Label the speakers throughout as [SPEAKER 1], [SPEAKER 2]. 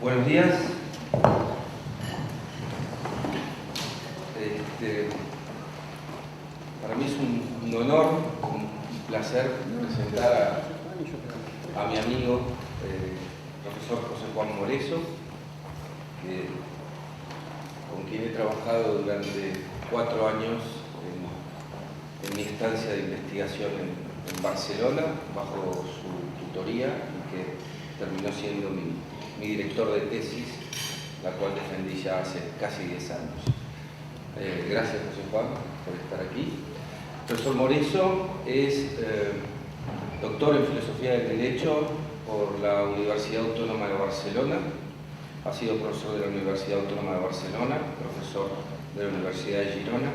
[SPEAKER 1] Buenos días. Para mí es un honor, un placer presentar a mi amigo, profesor José Juan Moreso, con quien he trabajado durante 4 años en mi estancia de investigación en Barcelona, bajo su tutoría, y que terminó siendo mi director de tesis, la cual defendí ya hace casi 10 años. Gracias, José Juan, por estar aquí. El profesor Moreso es doctor en Filosofía del Derecho por la Universidad Autónoma de Barcelona. Ha sido profesor de la Universidad Autónoma de Barcelona, profesor de la Universidad de Girona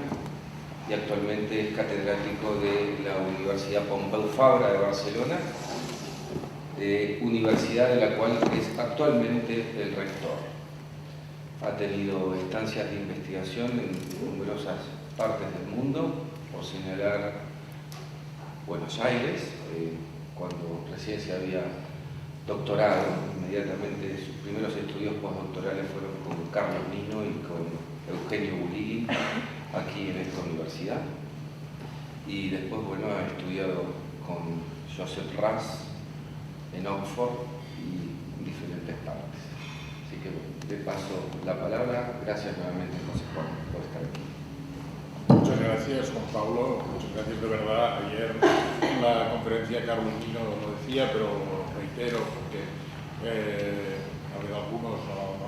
[SPEAKER 1] y actualmente es catedrático de la Universidad Pompeu Fabra de Barcelona, universidad de la cual es actualmente el rector. Ha tenido estancias de investigación en numerosas partes del mundo, por señalar Buenos Aires, cuando recién se había doctorado. Inmediatamente sus primeros estudios postdoctorales fueron con Carlos Nino y con Eugenio Bulili, aquí en esta universidad. Y después, bueno, ha estudiado con Joseph Ras en Oxford y en diferentes partes. Así que le paso la palabra. Gracias nuevamente, José Juan, por estar aquí.
[SPEAKER 2] Muchas gracias, Juan Pablo. Muchas gracias de verdad. Ayer en la conferencia Carlos Nino lo decía, pero lo reitero porque a ver, algunos no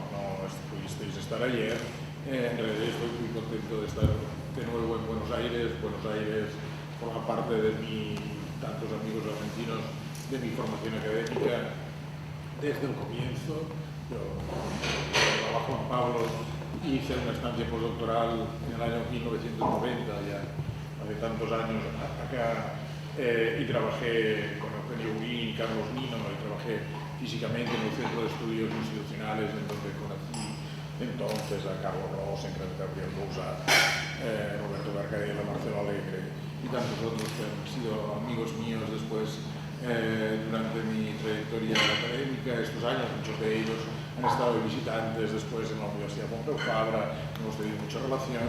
[SPEAKER 2] pudisteis estar ayer. En realidad estoy muy contento de estar de nuevo en Buenos Aires. Buenos Aires forma parte de tantos amigos argentinos, de mi formación académica desde el comienzo. Yo trabajaba Juan Pablo, hice una estancia postdoctoral en el año 1990, ya hace tantos años acá, y trabajé con Eugenio Bulili y Carlos Nino, y trabajé físicamente en el Centro de Estudios Institucionales, en donde conocí entonces a Carlos Rosenkranz, Gabriel Bouzat, Roberto Mercadella, Marcelo Alegre y tantos otros que han sido amigos míos después durante mi trayectoria académica. Estos años, muchos de ellos han estado visitantes después en la Universidad Pompeu Fabra. Hemos tenido mucha relación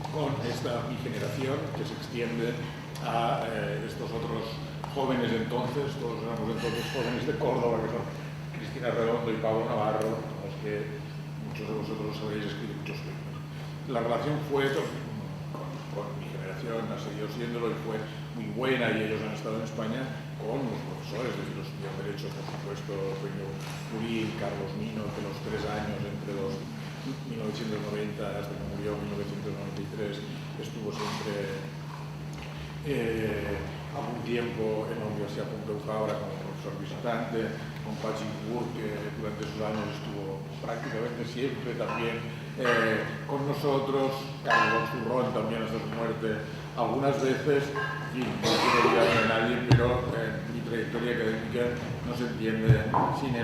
[SPEAKER 2] con mi generación, que se extiende a estos otros jóvenes entonces. Todos éramos entonces jóvenes de Córdoba, que son Cristina Redondo y Pablo Navarro, con los que muchos de vosotros habéis escrito muchos libros. La relación fue con mi generación, ha seguido siéndolo, y fue muy buena, y ellos han estado en España con los profesores de filosofía del derecho, por supuesto, Eugenio Bulili, Carlos Nino, que los 3 años entre los 1990 hasta que murió en 1993 estuvo siempre algún tiempo en la Universidad Pompeu Fabra como profesor visitante, con Pachi Burr, que durante esos años estuvo prácticamente siempre también con nosotros, Carlos Zurrón también hasta su muerte algunas veces, y no quiero olvidarme de nadie, pero mi trayectoria académica no se entiende sin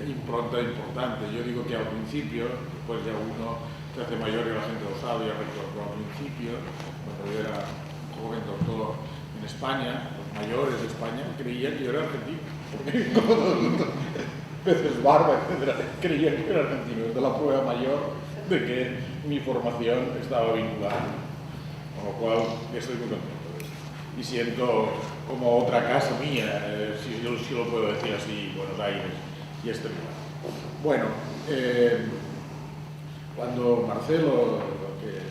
[SPEAKER 2] impronta importante. Yo digo que al principio, después ya uno se hace mayor y la gente lo sabe, ya recuerdo al principio, cuando yo era un joven doctor en España, los mayores de España creían que yo era argentino, porque peces barba, etc., creían que yo era argentino. Es de la prueba mayor de que mi formación estaba vinculada. Con lo cual estoy muy contento de esto. Y siento como otra casa mía, si lo puedo decir así, Buenos Aires y este lugar. Bueno, cuando Marcelo, que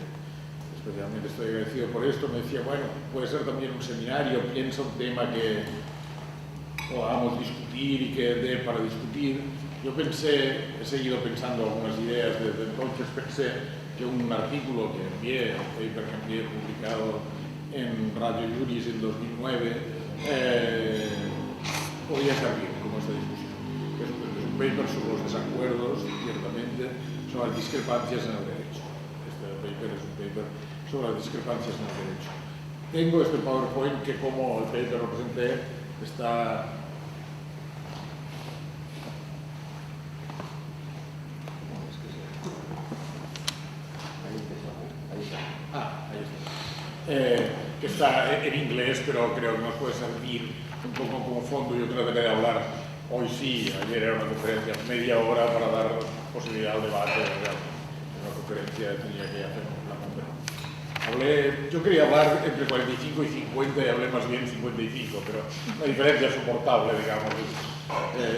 [SPEAKER 2] especialmente estoy agradecido por esto, me decía, bueno, puede ser también un seminario, piensa un tema que podamos discutir y que dé para discutir. Yo pensé, he seguido pensando algunas ideas desde entonces, pensé que un artículo que envié, un paper que envié publicado en Radio Juris en 2009, podría servir como esta discusión. Es un paper sobre los desacuerdos, ciertamente, sobre las discrepancias en el derecho. Este paper es un paper sobre las discrepancias en el derecho. Tengo este PowerPoint que, como el paper lo presenté, está... que está en inglés, pero creo que nos puede servir un poco como fondo. Yo trataré de hablar Hoy sí, ayer era una conferencia media hora para dar posibilidad al debate. Una conferencia tenía que hacer la conferencia. Yo quería hablar entre 45 y 50 y hablé más bien 55, pero una diferencia soportable, digamos,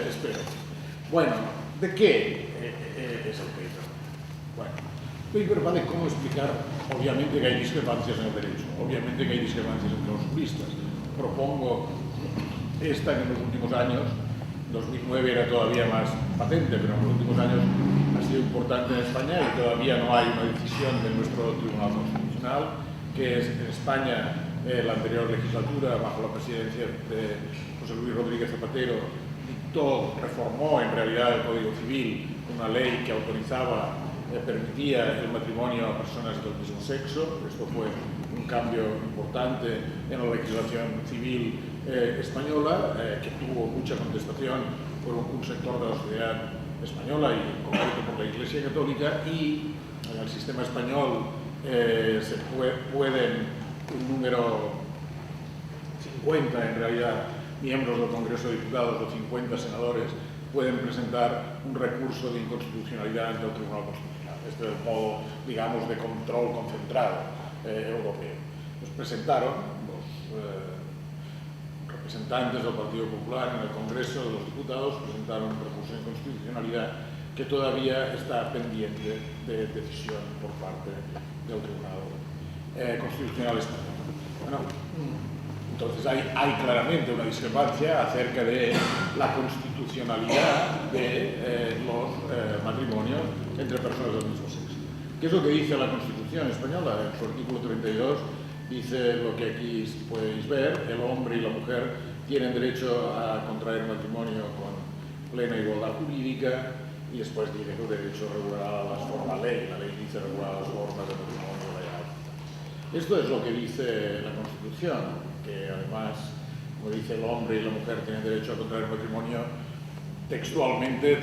[SPEAKER 2] espero. Bueno, ¿de qué es el paper? Bueno, el paper va de cómo explicar, obviamente que hay discrepancias en el derecho, obviamente que hay discrepancias entre los juristas. Propongo esta que en los últimos años, 2009 era todavía más patente, pero en los últimos años ha sido importante en España y todavía no hay una decisión de nuestro Tribunal Constitucional, que es en España la anterior legislatura, bajo la presidencia de José Luis Rodríguez Zapatero, reformó en realidad el Código Civil, una ley que autorizaba, permitía el matrimonio a personas del mismo sexo. Esto fue un cambio importante en la legislación civil española, que tuvo mucha contestación por un sector de la sociedad española y en concreto por la Iglesia Católica, y en el sistema español se pueden un número 50 en realidad miembros del Congreso de Diputados o 50 senadores pueden presentar un recurso de inconstitucionalidad ante el Tribunal Constitucional. Este es el modo, digamos, de control concentrado europeo. Los presentaron los representantes del Partido Popular en el Congreso de los Diputados, presentaron un recurso de inconstitucionalidad que todavía está pendiente de decisión por parte del Tribunal Constitucional Español. Bueno, entonces hay claramente una discrepancia acerca de la constitucionalidad de los matrimonios entre personas del mismo sexo. ¿Qué es lo que dice la Constitución española? En su artículo 32 dice lo que aquí podéis ver: el hombre y la mujer tienen derecho a contraer matrimonio con plena igualdad jurídica, y después dice que el derecho regulará las formas, la ley dice regular las formas de matrimonio legal. Esto es lo que dice la Constitución, que además, como dice, el hombre y la mujer tienen derecho a contraer matrimonio, textualmente,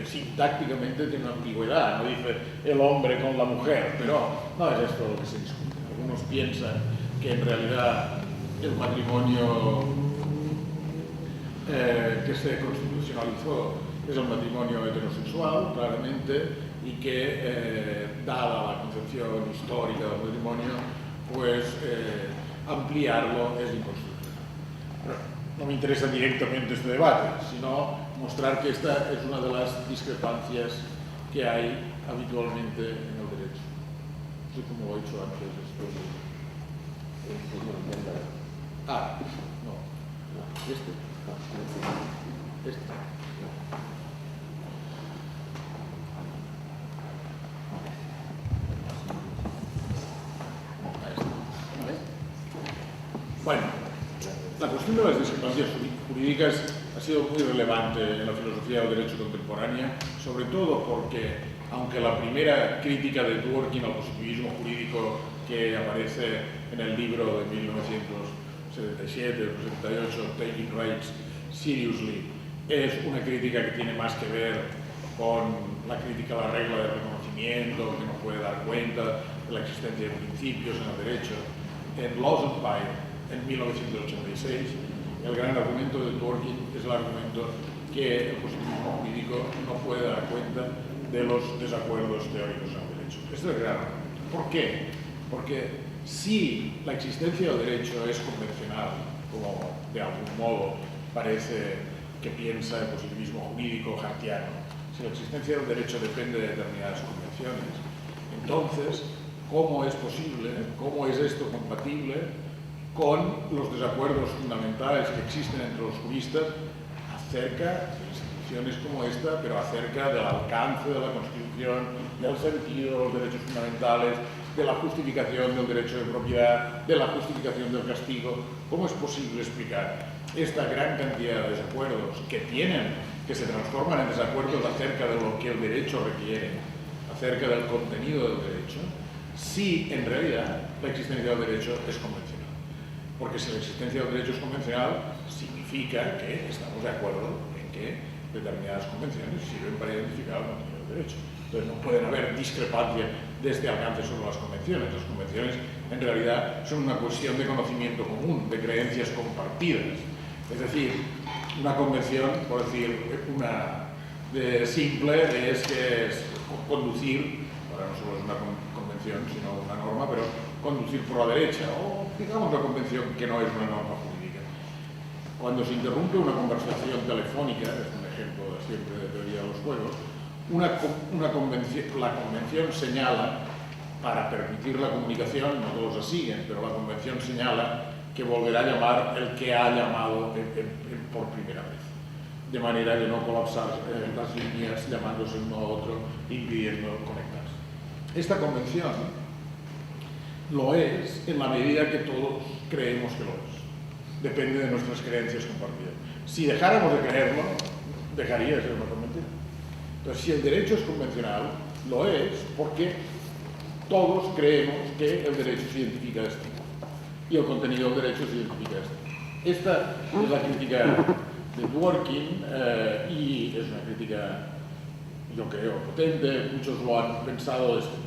[SPEAKER 2] sintácticamente tiene una ambigüedad. No dice el hombre con la mujer, pero no es esto lo que se discute. Algunos piensan que en realidad el matrimonio que se constitucionalizó es el matrimonio heterosexual, claramente, y que, dada la concepción histórica del matrimonio, pues ampliarlo es inconstitucional. Pero no me interesa directamente este debate, sino mostrar que esta es una de las discrepancias que hay habitualmente en el derecho. No sé cómo lo he dicho antes. Ah, no. Este. Bueno, la cuestión de las discrepancias jurídicas ha sido muy relevante en la filosofía del derecho contemporánea, sobre todo porque, aunque la primera crítica de Dworkin al positivismo jurídico que aparece en el libro de 1977 o 78, Taking Rights Seriously, es una crítica que tiene más que ver con la crítica a la regla de reconocimiento, que no puede dar cuenta de la existencia de principios en el derecho, en Laws Empire, en 1986, el gran argumento de Dworkin es el argumento que el positivismo jurídico no puede dar cuenta de los desacuerdos teóricos en el derecho. Este es el gran argumento. ¿Por qué? Porque si la existencia del derecho es convencional, como de algún modo parece que piensa el positivismo jurídico kantiano, si la existencia del derecho depende de determinadas convenciones, entonces, ¿cómo es posible, cómo es esto compatible con los desacuerdos fundamentales que existen entre los juristas acerca de instituciones como esta, pero acerca del alcance de la Constitución, del sentido de los derechos fundamentales, de la justificación del derecho de propiedad, de la justificación del castigo? ¿Cómo es posible explicar esta gran cantidad de desacuerdos que se transforman en desacuerdos acerca de lo que el derecho requiere, acerca del contenido del derecho, si en realidad la existencia del derecho es convencional? Porque si la existencia del derecho es convencional, significa que estamos de acuerdo en que determinadas convenciones sirven para identificar el contenido del derecho. Entonces no pueden haber discrepancia de este alcance sobre las convenciones. Las convenciones en realidad son una cuestión de conocimiento común, de creencias compartidas. Es decir, Una convención, por decir, una simple es que es conducir, ahora no solo es una convención, sino una norma, pero conducir por la derecha, o digamos una convención que no es una norma jurídica. Cuando se interrumpe una conversación telefónica, es un ejemplo siempre de teoría de los juegos, la convención señala, para permitir la comunicación, no todos la siguen, pero la convención señala que volverá a llamar el que ha llamado por primera vez, de manera de no colapsar las líneas llamándose uno a otro, impidiendo conectarse. Esta convención lo es en la medida que todos creemos que lo es. Depende de nuestras creencias compartidas. Si dejáramos de creerlo, dejaría de ser una convención. Entonces, si el derecho es convencional, lo es porque todos creemos que el derecho se identifica de este modo y el contenido del derecho se identifica de este modo. Esta es la crítica de Dworkin y es una crítica, yo creo, potente. Muchos lo han pensado de este modo.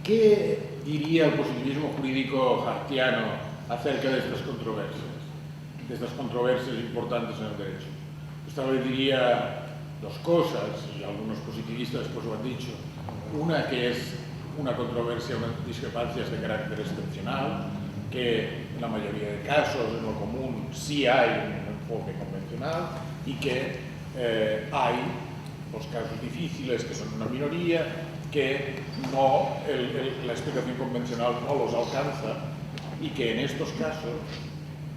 [SPEAKER 2] ¿Qué diría el positivismo jurídico hartiano acerca de estas controversias importantes en el derecho? Esta vez diría dos cosas, y algunos positivistas pues lo han dicho. Una, que es una controversia, unas discrepancias de carácter excepcional, que en la mayoría de casos, en lo común, sí hay un enfoque convencional, y que hay los casos difíciles, que son una minoría, que no, la explicación convencional no los alcanza, y que en estos casos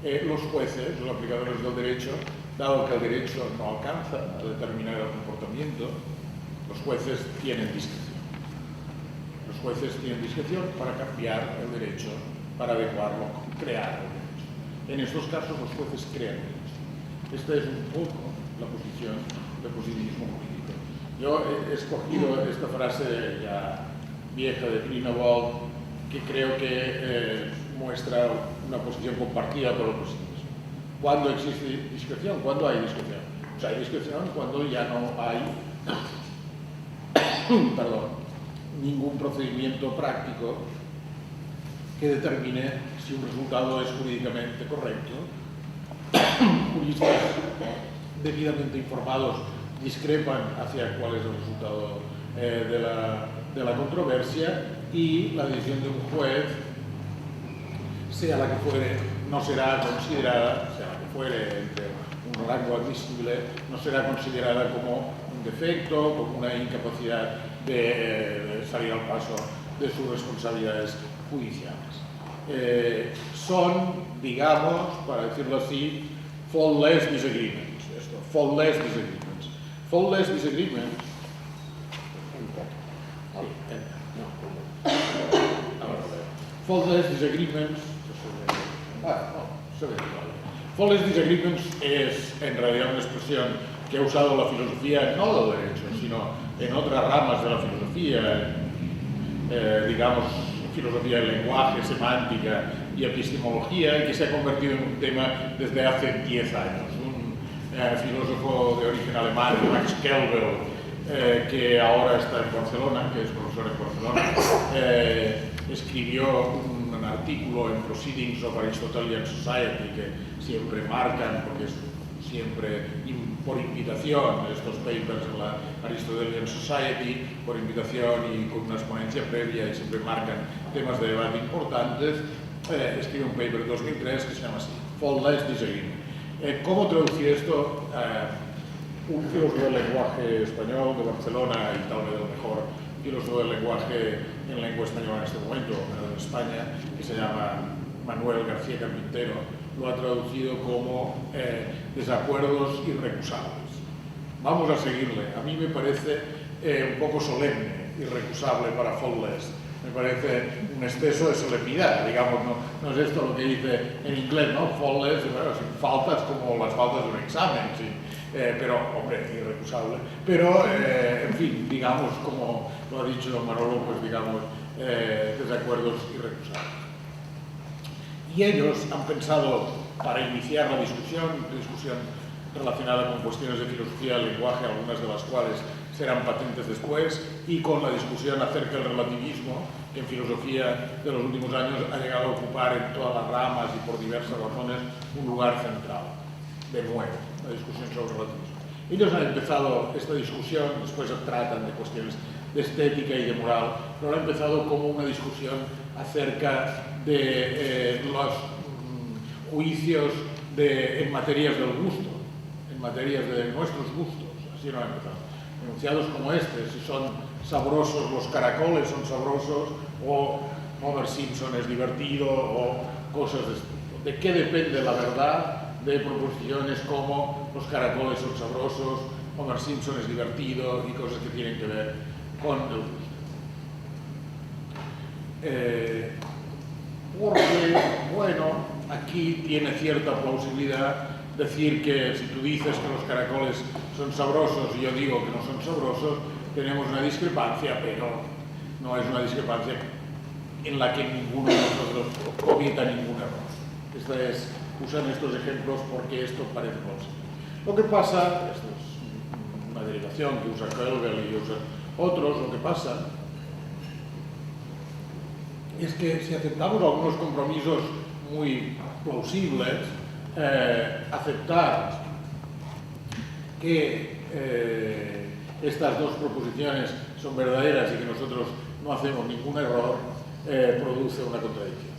[SPEAKER 2] los jueces, los aplicadores del derecho, dado que el derecho no alcanza a determinar el comportamiento, los jueces tienen discreción. Los jueces tienen discreción para cambiar el derecho, para adecuarlo, crear el derecho. En estos casos los jueces crean el derecho. Esta es un poco la posición del positivismo jurídico. Yo he escogido esta frase ya vieja de Greenwald, que creo que muestra una posición compartida por el positivismo. ¿Cuándo existe discreción? ¿Cuándo hay discreción? O sea, hay discreción cuando ya no hay ningún procedimiento práctico que determine si un resultado es jurídicamente correcto. Juristas debidamente informados discrepan hacia cuál es el resultado de la controversia, y la decisión de un juez, sea la que fuere, no será considerada, sea la que fuere entre un rango admisible, no será considerada como un defecto, como una incapacidad de salir al paso de sus responsabilidades judiciales. Son, digamos, para decirlo así, faultless disagreements. Faultless disagreements. Faultless disagreements. Faultless disagreements. Faultless disagreements es en realidad una expresión que ha usado la filosofía, no del derecho, sino en otras ramas de la filosofía, digamos, filosofía del lenguaje, semántica y epistemología, y que se ha convertido en un tema desde hace 10 años. Un filósofo de origen alemán, Max Kelvel, que ahora está en Barcelona, que es profesor en Barcelona, escribió un artículo en Proceedings of Aristotelian Society, que siempre marcan, porque es siempre por invitación, estos papers en la Aristotelian Society, por invitación y con una exponencia previa, y siempre marcan temas de debate importantes. Escribe un paper en 2003 que se llama así, Faultless Disagreement. ¿Cómo traducir esto? Un filósofo del lenguaje español de Barcelona, y tal vez el mejor filósofo del lenguaje en lengua española en este momento, en España, que se llama Manuel García Carpintero, lo ha traducido como desacuerdos irrecusables. Vamos a seguirle. A mí me parece un poco solemne, irrecusable para faultless. Me parece un exceso de solemnidad, digamos, no es esto lo que dice en inglés, ¿no? Faultless, bueno, sin faltas como las faltas de un examen, sí. Pero, hombre, irrecusable. Pero, en fin, digamos, como lo ha dicho Manolo, pues digamos, desacuerdos irrecusables. Y ellos han pensado, para iniciar la discusión relacionada con cuestiones de filosofía del lenguaje, algunas de las cuales serán patentes después, y con la discusión acerca del relativismo, que en filosofía de los últimos años ha llegado a ocupar en todas las ramas y por diversas razones un lugar central. De nuevo, la discusión sobre el relativismo. Ellos han empezado esta discusión, después tratan de cuestiones de estética y de moral, pero han empezado como una discusión acerca de los juicios en materias del gusto, en materias de nuestros gustos, así lo han empezado. Enunciados como este, si son sabrosos los caracoles, son sabrosos, o Homer Simpson es divertido, o cosas de este tipo. ¿De qué depende la verdad? De proposiciones como los caracoles son sabrosos, Homer Simpson es divertido y cosas que tienen que ver con el gusto. Porque, bueno, aquí tiene cierta plausibilidad decir que si tú dices que los caracoles son sabrosos y yo digo que no son sabrosos, tenemos una discrepancia, pero no es una discrepancia en la que ninguno de nosotros cometa ningún error. Usan estos ejemplos porque esto parece plausible. Lo que pasa, esto es una derivación que usa Koelbel y usa otros, lo que pasa es que si aceptamos algunos compromisos muy plausibles, aceptar que estas dos proposiciones son verdaderas y que nosotros no hacemos ningún error, produce una contradicción.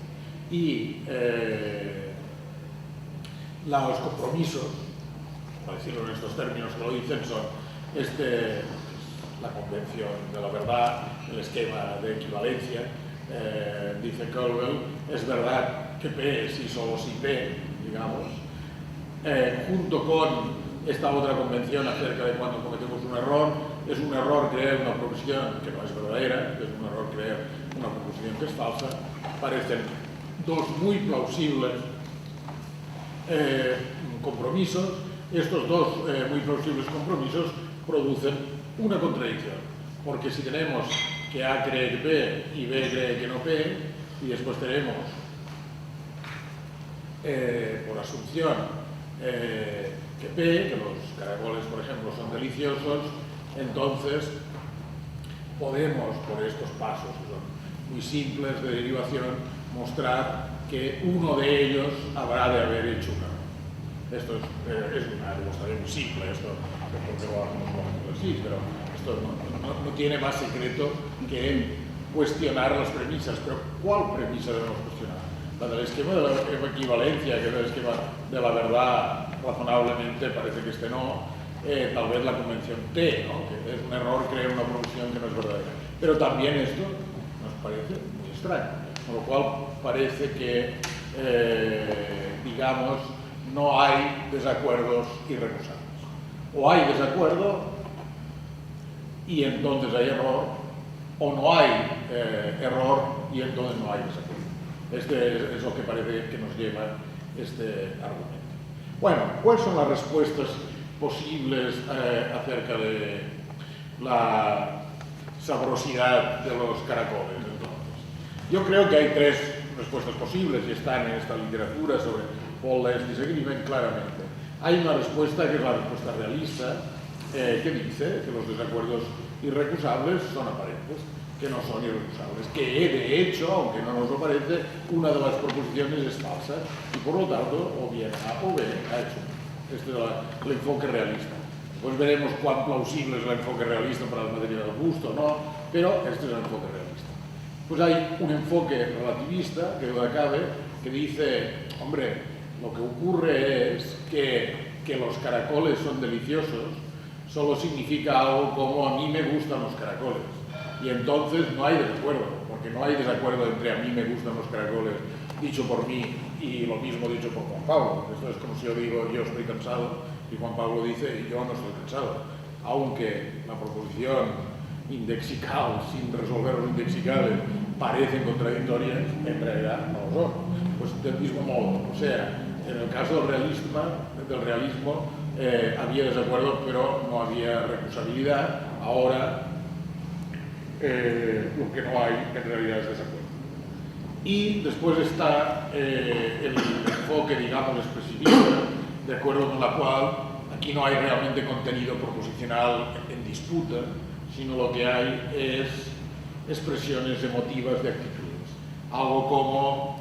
[SPEAKER 2] Y los compromisos, para decirlo en estos términos que lo dicen, son la convención de la verdad, el esquema de equivalencia. Dice Koelbel, es verdad que P es y solo si P, digamos, junto con esta otra convención acerca de cuando cometemos un error, es un error creer una proposición que no es verdadera, es un error creer una proposición que es falsa. Parecen dos muy plausibles compromisos. Estos dos muy plausibles compromisos producen una contradicción, porque si tenemos que A cree que P y B cree que no P, y después tenemos, por asunción, que P, que los caracoles, por ejemplo, son deliciosos, entonces podemos, por estos pasos, que son muy simples de derivación, mostrar que uno de ellos habrá de haber hecho un error. Esto es una demostración muy simple, esto porque lo hacemos así, pero esto no tiene más secreto que cuestionar las premisas. Pero ¿cuál premisa debemos cuestionar? La del esquema de la equivalencia, que es el esquema de la verdad, razonablemente parece que no. Tal vez la convención T, ¿no? Que es un error creer una proposición que no es verdadera. Pero también esto nos parece muy extraño, con lo cual parece que, digamos, no hay desacuerdos irrecusables. O hay desacuerdo y entonces hay error, o no hay error y entonces no hay desacuerdo. Este es lo que parece que nos lleva este argumento. Bueno, ¿cuáles son las respuestas posibles acerca de la sabrosidad de los caracoles? Entonces, yo creo que hay tres respuestas posibles y están en esta literatura sobre Paul Less Disagreement claramente. Hay una respuesta que es la respuesta realista, que dice que los desacuerdos irrecusables son aparentes, que no son irrecusables, que de hecho, aunque no nos lo parece, una de las proposiciones es falsa y por lo tanto o bien A o B ha hecho. Este es el enfoque realista. Después veremos cuán plausible es el enfoque realista para la materia del gusto, ¿no? Pero este es el enfoque realista. Pues hay un enfoque relativista, que duda cabe, que dice, hombre, lo que ocurre es que los caracoles son deliciosos solo significa algo como a mí me gustan los caracoles. Y entonces no hay desacuerdo, porque no hay desacuerdo entre a mí me gustan los caracoles dicho por mí y lo mismo dicho por Juan Pablo. Esto es como si yo digo yo estoy cansado y Juan Pablo dice yo no estoy cansado. Aunque la proposición indexical sin resolver los indexicales parecen contradictorias, en realidad no lo son. Pues del mismo modo, o sea, en el caso del realismo había desacuerdo, pero no había recusabilidad. Ahora lo que no hay en realidad es desacuerdo. Y después está el enfoque, digamos, expresivista, de acuerdo con la cual aquí no hay realmente contenido proposicional en disputa, sino lo que hay es expresiones emotivas de actitudes. Algo como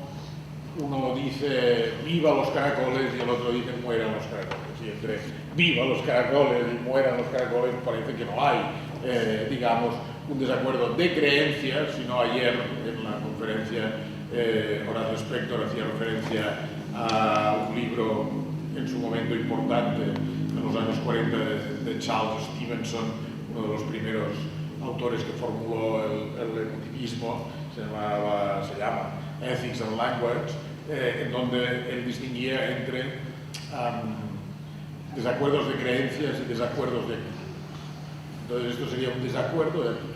[SPEAKER 2] uno dice viva los caracoles y el otro dice mueran los caracoles. Y entre viva los caracoles y mueran los caracoles parece que no hay, digamos, un desacuerdo de creencias, sino ayer en la conferencia Horacio Spector hacía referencia a un libro en su momento importante, en los años 40, de Charles Stevenson, uno de los primeros autores que formuló el emotivismo, se llama Ethics and Language, en donde él distinguía entre desacuerdos de creencias y desacuerdos de actitud. Entonces esto sería un desacuerdo de actitud,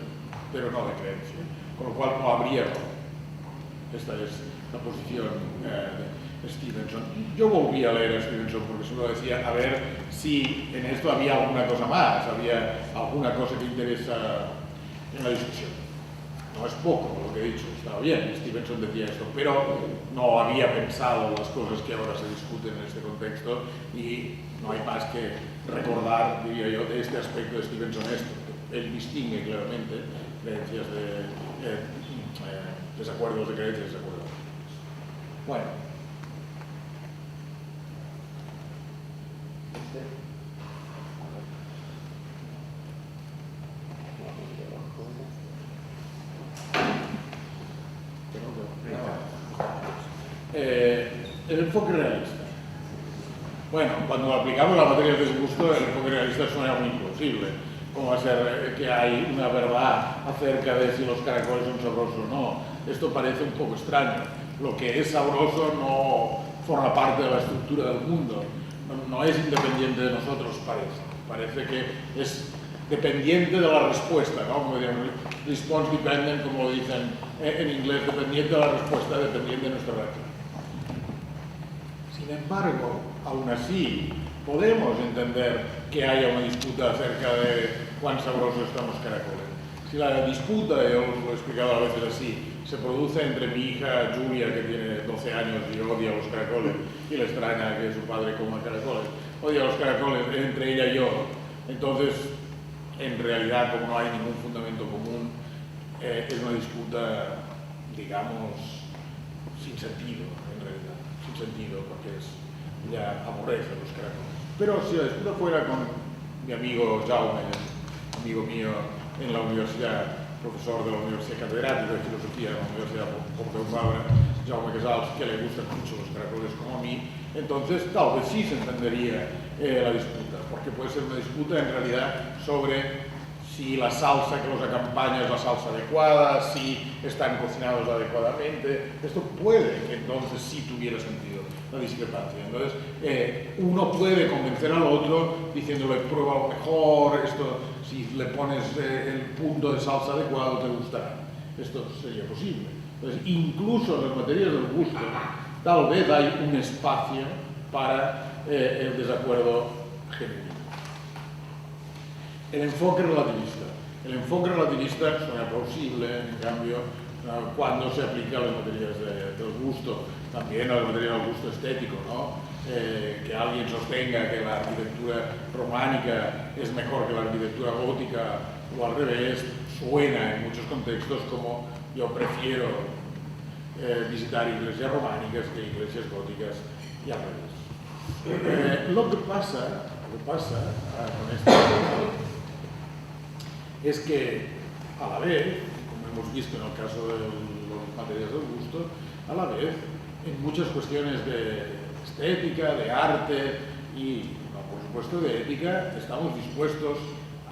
[SPEAKER 2] pero no de creencia, con lo cual no habría error. Esta es la posición de Stevenson. Yo volví a leer a Stevenson porque solo decía a ver si en esto había alguna cosa más, había alguna cosa que interesa en la discusión. No es poco lo que he dicho, estaba bien, Stevenson decía esto, pero no había pensado las cosas que ahora se discuten en este contexto y no hay más que recordar, diría yo, de este aspecto de Stevenson esto. Él distingue claramente creencias desacuerdos de creencias, desacuerdos. Bueno. El enfoque realista. Bueno, cuando aplicamos las materias de gusto, el enfoque realista suena muy imposible. ¿Cómo va a ser que hay una verdad acerca de si los caracoles son sabrosos o no? Esto parece un poco extraño. Lo que es sabroso no forma parte de la estructura del mundo, no es independiente de nosotros, parece que es dependiente de la respuesta, ¿no? Como dicen, response dependent, como lo dicen en inglés, dependiente de la respuesta, dependiente de nuestra reacción. Sin embargo, aún así, podemos entender que haya una disputa acerca de cuán sabrosos están los caracoles. Si la disputa, yo lo he explicado a veces así, se produce entre mi hija Julia, que tiene 12 años y odia los caracoles, y le extraña que su padre coma caracoles, odia los caracoles entre ella y yo, entonces, en realidad, como no hay ningún fundamento común, es una disputa, digamos, sin sentido, en realidad, sin sentido, porque ya aborrece los caracoles. Pero si la disputa fuera con mi amigo Jaume, amigo mío en la universidad, profesor de la Universidad Catedrática de Filosofía de la Universidad Pompeu Fabra, Jaume Casals, que le gustan mucho los caracoles como a mí, entonces tal vez sí se entendería la disputa, porque puede ser una disputa en realidad sobre si la salsa que los acompaña es la salsa adecuada, si están cocinados adecuadamente. Esto puede que entonces sí tuviera sentido la discrepancia. Entonces, uno puede convencer al otro diciéndole prueba lo mejor, esto, si le pones el punto de salsa adecuado te gustará. Esto sería posible. Entonces, incluso en las materias del gusto, tal vez hay un espacio para el desacuerdo genuino. El enfoque relativista. El enfoque relativista suena plausible, en cambio, cuando se aplica a las materias del gusto, también a las materias del gusto estético, ¿no? Que alguien sostenga que la arquitectura románica es mejor que la arquitectura gótica o al revés, suena en muchos contextos como yo prefiero visitar iglesias románicas que iglesias góticas y al revés. Lo que pasa con este es que a la vez, como hemos visto en el caso de las materias del gusto, a la vez en muchas cuestiones de estética, de arte y, por supuesto, de ética, estamos dispuestos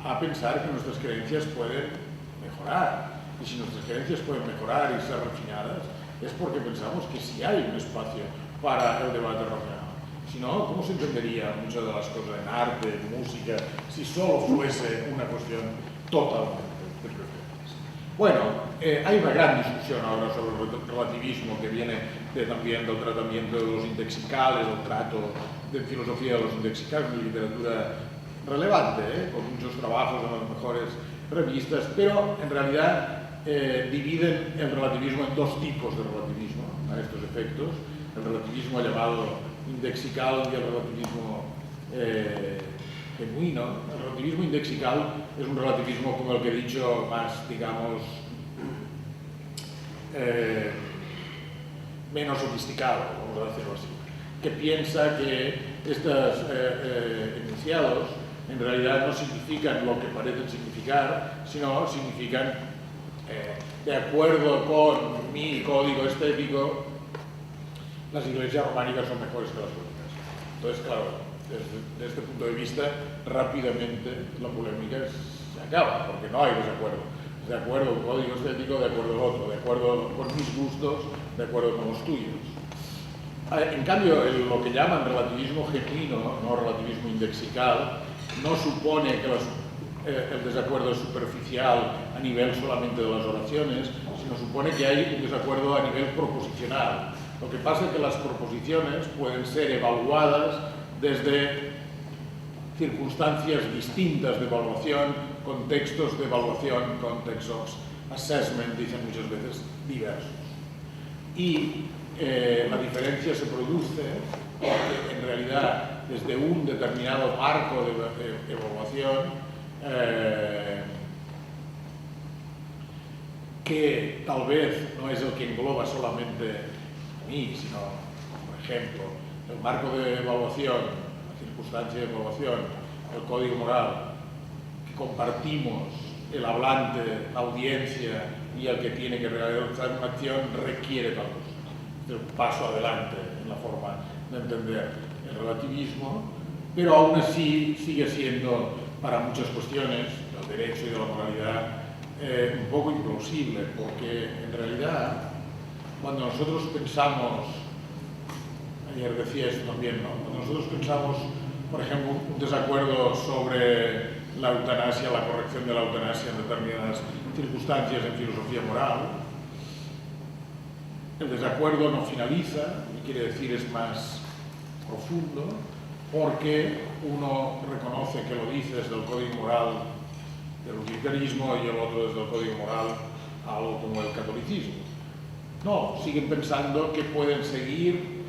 [SPEAKER 2] a pensar que nuestras creencias pueden mejorar. Y si nuestras creencias pueden mejorar y ser refinadas, es porque pensamos que sí hay un espacio para el debate racional. Si no, ¿cómo se entendería muchas de las cosas en arte, en música, si solo fuese una cuestión totalmente de preferencias? Bueno, hay una gran discusión ahora sobre el relativismo que viene también del tratamiento de los indexicales, el trato de filosofía de los indexicales, una literatura relevante, con muchos trabajos en las mejores revistas, pero en realidad dividen el relativismo en dos tipos de relativismo a estos efectos: el relativismo llamado indexical y el relativismo genuino. El relativismo indexical es un relativismo, como el que he dicho, más, digamos, menos sofisticado, vamos a decirlo así, que piensa que estos enunciados en realidad no significan lo que parecen significar, sino significan, de acuerdo con mi código estético, las iglesias románicas son mejores que las góticas. Entonces, claro, desde este punto de vista, rápidamente la polémica se acaba, porque no hay desacuerdo. De acuerdo con código estético, de acuerdo al otro, de acuerdo con mis gustos, de acuerdo con los tuyos. En cambio, lo que llaman relativismo genuino, no relativismo indexical, no supone que el desacuerdo es superficial a nivel solamente de las oraciones, sino supone que hay un desacuerdo a nivel proposicional. Lo que pasa es que las proposiciones pueden ser evaluadas desde circunstancias distintas de evaluación, contextos de evaluación, contextos assessment, dicen muchas veces, diversos. Y la diferencia se produce porque en realidad desde un determinado marco de evaluación que tal vez no es el que engloba solamente a mí, sino, por ejemplo, el marco de evaluación, la circunstancia de evaluación, el código moral, que compartimos el hablante, la audiencia y el que tiene que realizar una acción requiere tal cosa. Es un paso adelante en la forma de entender el relativismo, pero aún así sigue siendo para muchas cuestiones del derecho y de la moralidad un poco implausible, porque en realidad cuando nosotros pensamos, ayer decía esto también, ¿no? Cuando nosotros pensamos, por ejemplo, un desacuerdo sobre la eutanasia, la corrección de la eutanasia en determinadas circunstancias en filosofía moral, el desacuerdo no finaliza, y quiere decir es más profundo, porque uno reconoce que lo dice desde el código moral del utilitarismo y el otro desde el código moral algo como el catolicismo. No, siguen pensando que pueden seguir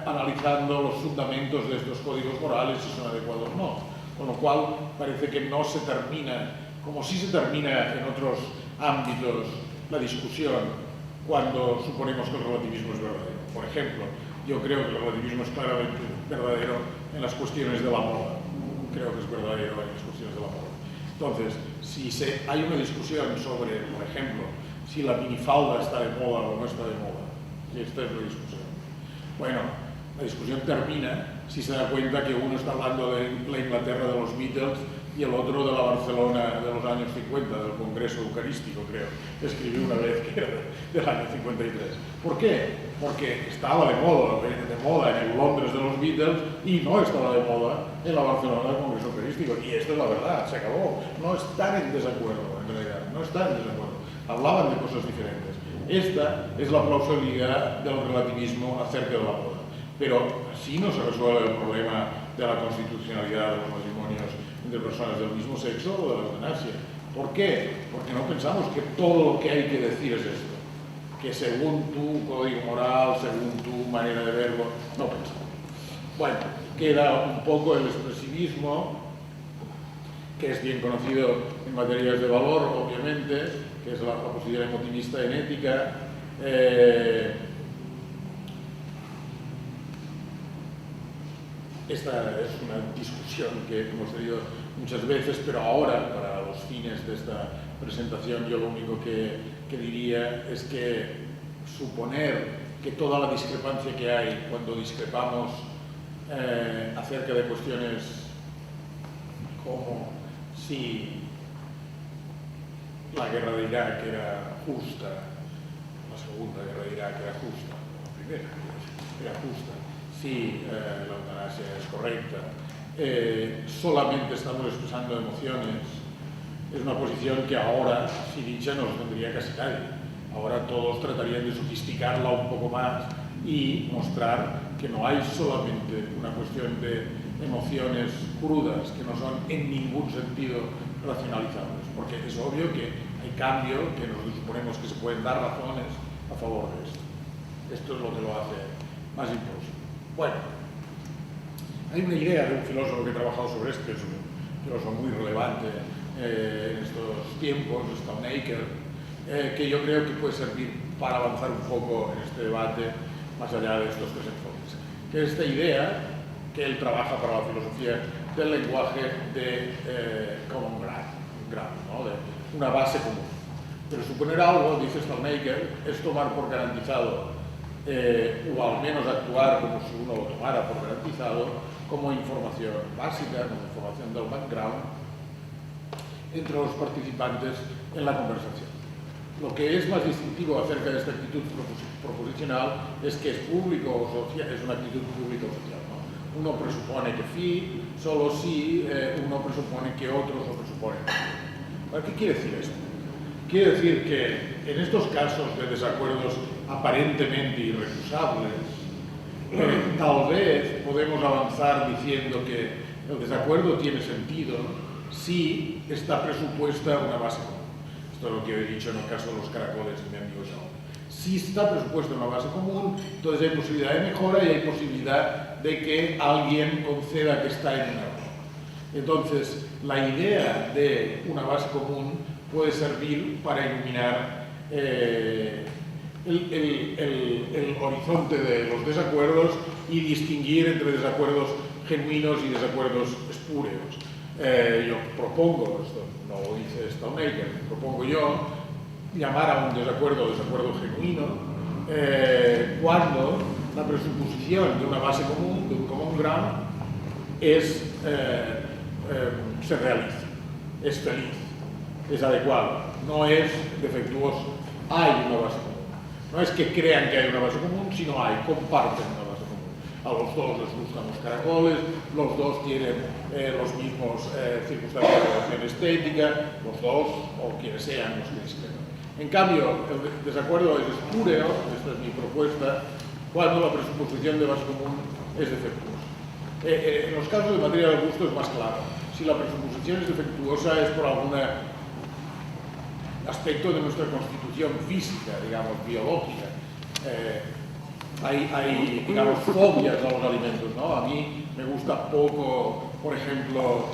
[SPEAKER 2] analizando los fundamentos de estos códigos morales si son adecuados o no. Con lo cual parece que no se termina, como sí se termina en otros ámbitos la discusión cuando suponemos que el relativismo es verdadero. Por ejemplo, yo creo que el relativismo es claramente verdadero en las cuestiones de la moda. Creo que es verdadero en las cuestiones de la moda. Entonces, si hay una discusión sobre, por ejemplo, si la minifalda está de moda o no está de moda, y esta es la discusión. Bueno, la discusión termina si se da cuenta que uno está hablando de la Inglaterra de los Beatles y el otro de la Barcelona de los años 50, del Congreso Eucarístico, creo. Escribí una vez que era del año 53. ¿Por qué? Porque estaba de moda en el Londres de los Beatles y no estaba de moda en la Barcelona del Congreso Eucarístico. Y esto es la verdad, se acabó. No están en desacuerdo, en realidad, no están en desacuerdo. Hablaban de cosas diferentes. Esta es la plausibilidad del relativismo acerca de la moda. Pero así no se resuelve el problema de la constitucionalidad de los matrimonios entre personas del mismo sexo o de la eutanasia. ¿Por qué? Porque no pensamos que todo lo que hay que decir es esto. Que según tu código moral, según tu manera de verlo, no pensamos. Bueno, queda un poco el expresivismo, que es bien conocido en materias de valor, obviamente, que es la posición emotivista en ética. Esta es una discusión que hemos tenido muchas veces, pero ahora, para los fines de esta presentación, yo lo único que diría es que suponer que toda la discrepancia que hay cuando discrepamos acerca de cuestiones como si la guerra de Irak era justa, la segunda guerra de Irak era justa, la primera era justa, si la eutanasia es correcta, solamente estamos expresando emociones, es una posición que ahora, si dicha, no se tendría casi nadie. Ahora todos tratarían de sofisticarla un poco más y mostrar que no hay solamente una cuestión de emociones crudas, que no son en ningún sentido racionalizables, porque es obvio que hay cambio, que nosotros suponemos que se pueden dar razones a favor de esto. Esto es lo que lo hace más imposible. Bueno, hay una idea de un filósofo que ha trabajado sobre esto, que es un yo son muy relevante en estos tiempos, Stoneacre, que yo creo que puede servir para avanzar un poco en este debate más allá de estos tres enfoques. Que esta idea que él trabaja para la filosofía del lenguaje de common ground, ¿no? De una base común. Pero suponer algo, dice Stoneacre, es tomar por garantizado, o al menos actuar como si uno lo tomara por garantizado, como información básica, como información del background, entre los participantes en la conversación. Lo que es más distintivo acerca de esta actitud proposicional es que es público o social, es una actitud pública o social, ¿no? Uno presupone que solo si uno presupone que otros lo presuponen. ¿Qué quiere decir esto? Quiere decir que en estos casos de desacuerdos aparentemente irrecusables, tal vez podemos avanzar diciendo que el desacuerdo tiene sentido si está presupuesta una base común. Esto es lo que he dicho en el caso de los caracoles de mi amigo Shaw. Si está presupuesta una base común, entonces hay posibilidad de mejora y hay posibilidad de que alguien conceda que está en un error. Entonces, la idea de una base común puede servir para iluminar el horizonte de los desacuerdos y distinguir entre desacuerdos genuinos y desacuerdos espúreos. Yo propongo, esto no lo dice Stoneacre, propongo yo llamar a un desacuerdo genuino cuando la presuposición de una base común, de un common ground, se realiza, es feliz, es adecuado, no es defectuoso. Hay una base común. No es que crean que hay una base común, sino comparten una base común. A los dos les gustan los caracoles, los dos tienen los mismos circunstancias de relación estética, los dos, o quienes sean los que discrepan. En cambio, el desacuerdo es espúreo, esta es mi propuesta, cuando la presuposición de base común es defectuosa. En los casos de materia del gusto es más claro. Si la presuposición es defectuosa es por algún aspecto de nuestra constitución física, digamos, biológica. Hay, digamos, fobias a los alimentos, ¿no? A mí me gusta poco, por ejemplo,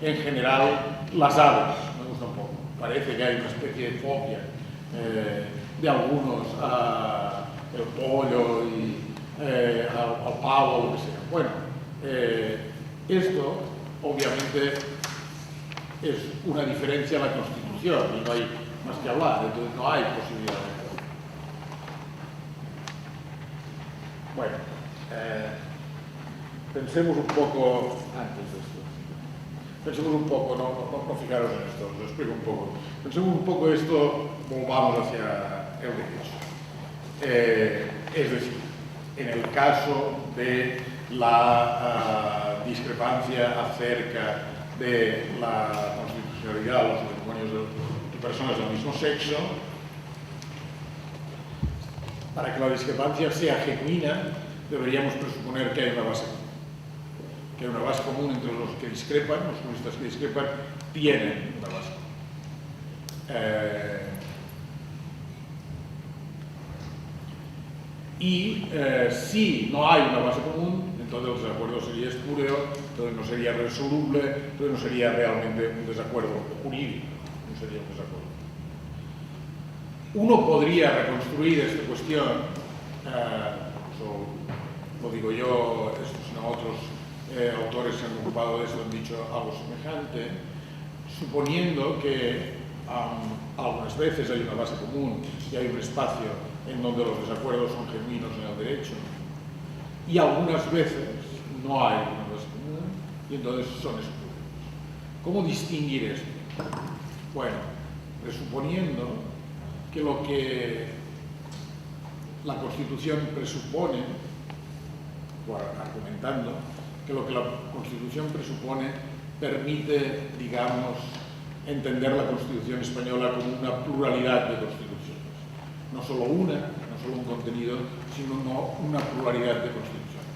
[SPEAKER 2] en general, las aves, me gustan poco. Parece que hay una especie de fobia de algunos al pollo y al pavo, lo que sea. Bueno, esto, obviamente, es una diferencia en la Constitución y no hay más que hablar, entonces no hay posibilidad de mejora. Bueno, pensemos un poco, antes de esto, pensemos un poco, no fijaros en esto, os lo explico un poco. Pensemos un poco esto, volvamos hacia el derecho. Es decir, en el caso de la discrepancia acerca de la constitucionalidad de los matrimonios de personas del mismo sexo, para que la discrepancia sea genuina, deberíamos presuponer que hay una base común. Que hay una base común entre los que discrepan, los juristas que discrepan, tienen una base común. Si no hay una base común, entonces el desacuerdo sería espúreo, entonces no sería resoluble, entonces no sería realmente un desacuerdo jurídico, no sería un desacuerdo. Uno podría reconstruir esta cuestión, lo digo yo, sino otros autores que han ocupado de eso han dicho algo semejante, suponiendo que algunas veces hay una base común y hay un espacio en donde los desacuerdos son genuinos en el derecho, y algunas veces no hay una base común y entonces son espurios. ¿Cómo distinguir esto? Bueno, presuponiendo que lo que la Constitución presupone, o argumentando que lo que la Constitución presupone permite, digamos, entender la Constitución española como una pluralidad de constituciones. No solo un contenido, sino una pluralidad de constituciones.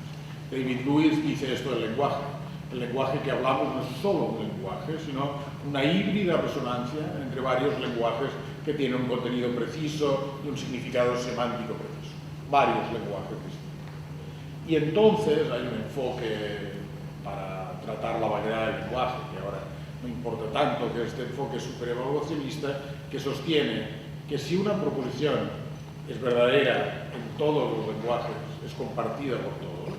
[SPEAKER 2] David Lewis dice esto del lenguaje. El lenguaje que hablamos no es solo un lenguaje, sino una híbrida resonancia entre varios lenguajes que tienen un contenido preciso y un significado semántico preciso. Varios lenguajes distintos. Y entonces hay un enfoque para tratar la variedad del lenguaje, que ahora no importa tanto, que este enfoque superevaluacionista que sostiene que si una proposición es verdadera en todos los lenguajes, es compartida por todos,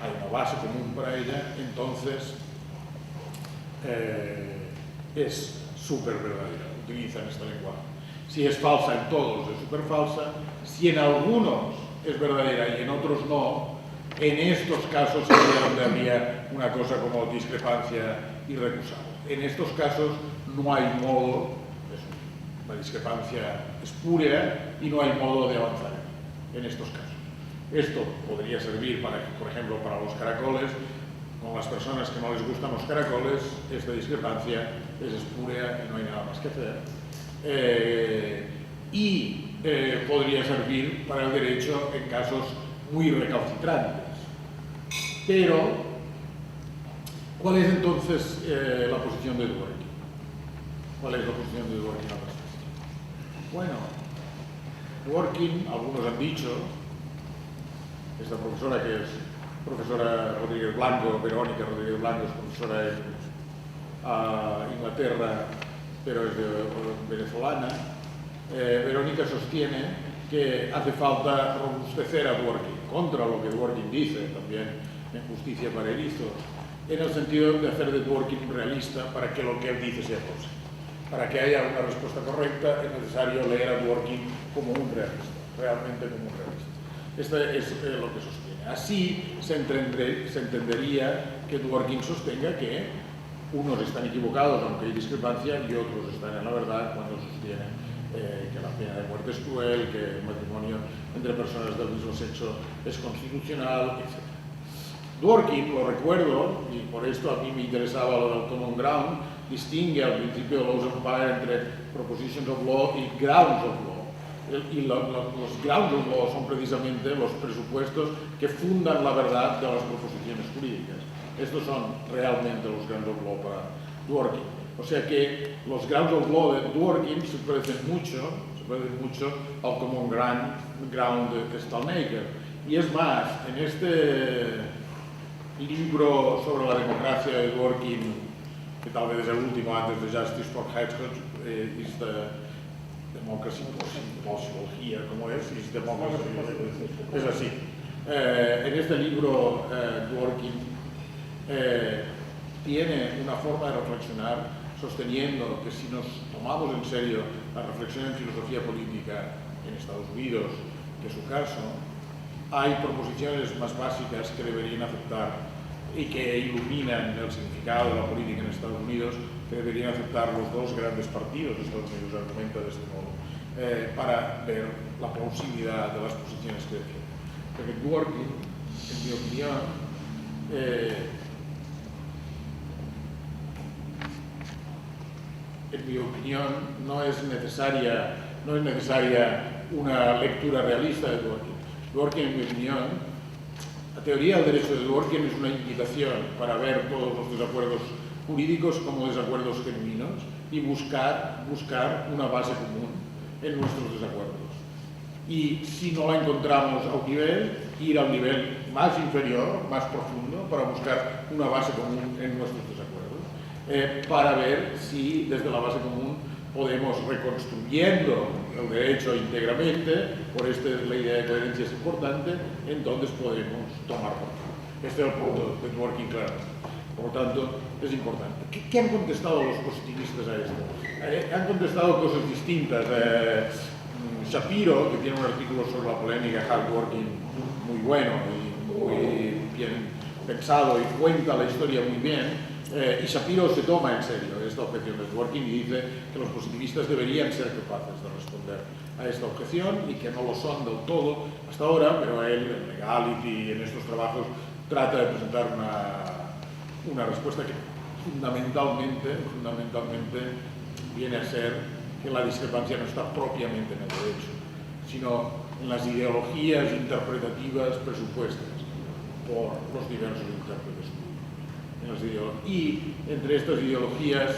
[SPEAKER 2] hay una base común para ella, entonces es súper verdadera, utilizan este lenguaje. Si es falsa en todos, es súper falsa. Si en algunos es verdadera y en otros no, en estos casos sería donde habría una cosa como discrepancia irrecusable. En estos casos no hay modo, la discrepancia espúrea y no hay modo de avanzar en estos casos. Esto podría servir, por ejemplo, para los caracoles. Con las personas que no les gustan los caracoles, esta discrepancia es espúrea y no hay nada más que hacer. Podría servir para el derecho en casos muy recalcitrantes. Pero, ¿cuál es entonces la posición de Dworkin? ¿Cuál es la posición de Dworkin al respecto? Bueno, Dworkin, algunos han dicho, esta profesora que es profesora Rodríguez Blanco, Verónica Rodríguez Blanco, es profesora en Inglaterra, pero es venezolana. Verónica sostiene que hace falta robustecer a Dworkin, contra lo que Dworkin dice también en Justicia para Erizos, en el sentido de hacer de Dworkin realista para que lo que él dice sea posible. Para que haya una respuesta correcta es necesario leer a Dworkin como un realista, realmente como un realista. Esto es lo que sostiene. Así se entendería que Dworkin sostenga que unos están equivocados aunque hay discrepancia y otros están en la verdad cuando sostienen que la pena de muerte es cruel, que el matrimonio entre personas del mismo sexo es constitucional, etc. Dworkin, lo recuerdo, y por esto a mí me interesaba lo del common ground, distingue al principio de Laws of Empire entre propositions of law y grounds of law. Y los grounds of law son precisamente los presupuestos que fundan la verdad de las proposiciones jurídicas. Estos son realmente los grounds of law para Dworkin. O sea que los grounds of law de Dworkin se parecen mucho al common ground de Stalnaker. Y es más, en este libro sobre la democracia de Dworkin, que tal vez es el último antes de Justice for Hedgehog, is the Democracy Possible Here, ¿cómo es? Is Democracy, es así. En este libro Dworkin tiene una forma de reflexionar sosteniendo que si nos tomamos en serio la reflexión en filosofía política en Estados Unidos, que es su caso, hay proposiciones más básicas que deberían aceptar y que iluminan el significado de la política en Estados Unidos, que deberían aceptar los dos grandes partidos de Estados Unidos, argumenta de este modo, para ver la plausibilidad de las posiciones que defienden. Porque Dworkin, en mi opinión, no es necesaria una lectura realista de Dworkin. Dworkin, en mi opinión, la teoría del derecho de Dworkin es una invitación para ver todos los desacuerdos jurídicos como desacuerdos genuinos y buscar una base común en nuestros desacuerdos. Y si no la encontramos a un nivel, ir al nivel más inferior, más profundo, para buscar una base común en nuestros desacuerdos, para ver si desde la base común podemos, reconstruyendo el derecho íntegramente, por esto la idea de coherencia es importante, entonces podemos tomar control. Este es el punto de Dworkin, claro. Por lo tanto, es importante. ¿Qué han contestado los positivistas a esto? Han contestado cosas distintas. Shapiro, que tiene un artículo sobre la polémica Hard Dworkin muy bueno y muy bien pensado y cuenta la historia muy bien, y Shapiro se toma en serio esta objeción de Dworkin y dice que los positivistas deberían ser capaces de responder a esta objeción y que no lo son del todo hasta ahora, pero él en Legality y en estos trabajos trata de presentar una respuesta que fundamentalmente viene a ser que la discrepancia no está propiamente en el derecho, sino en las ideologías interpretativas presupuestas por los diversos intérpretes. Y entre estas ideologías,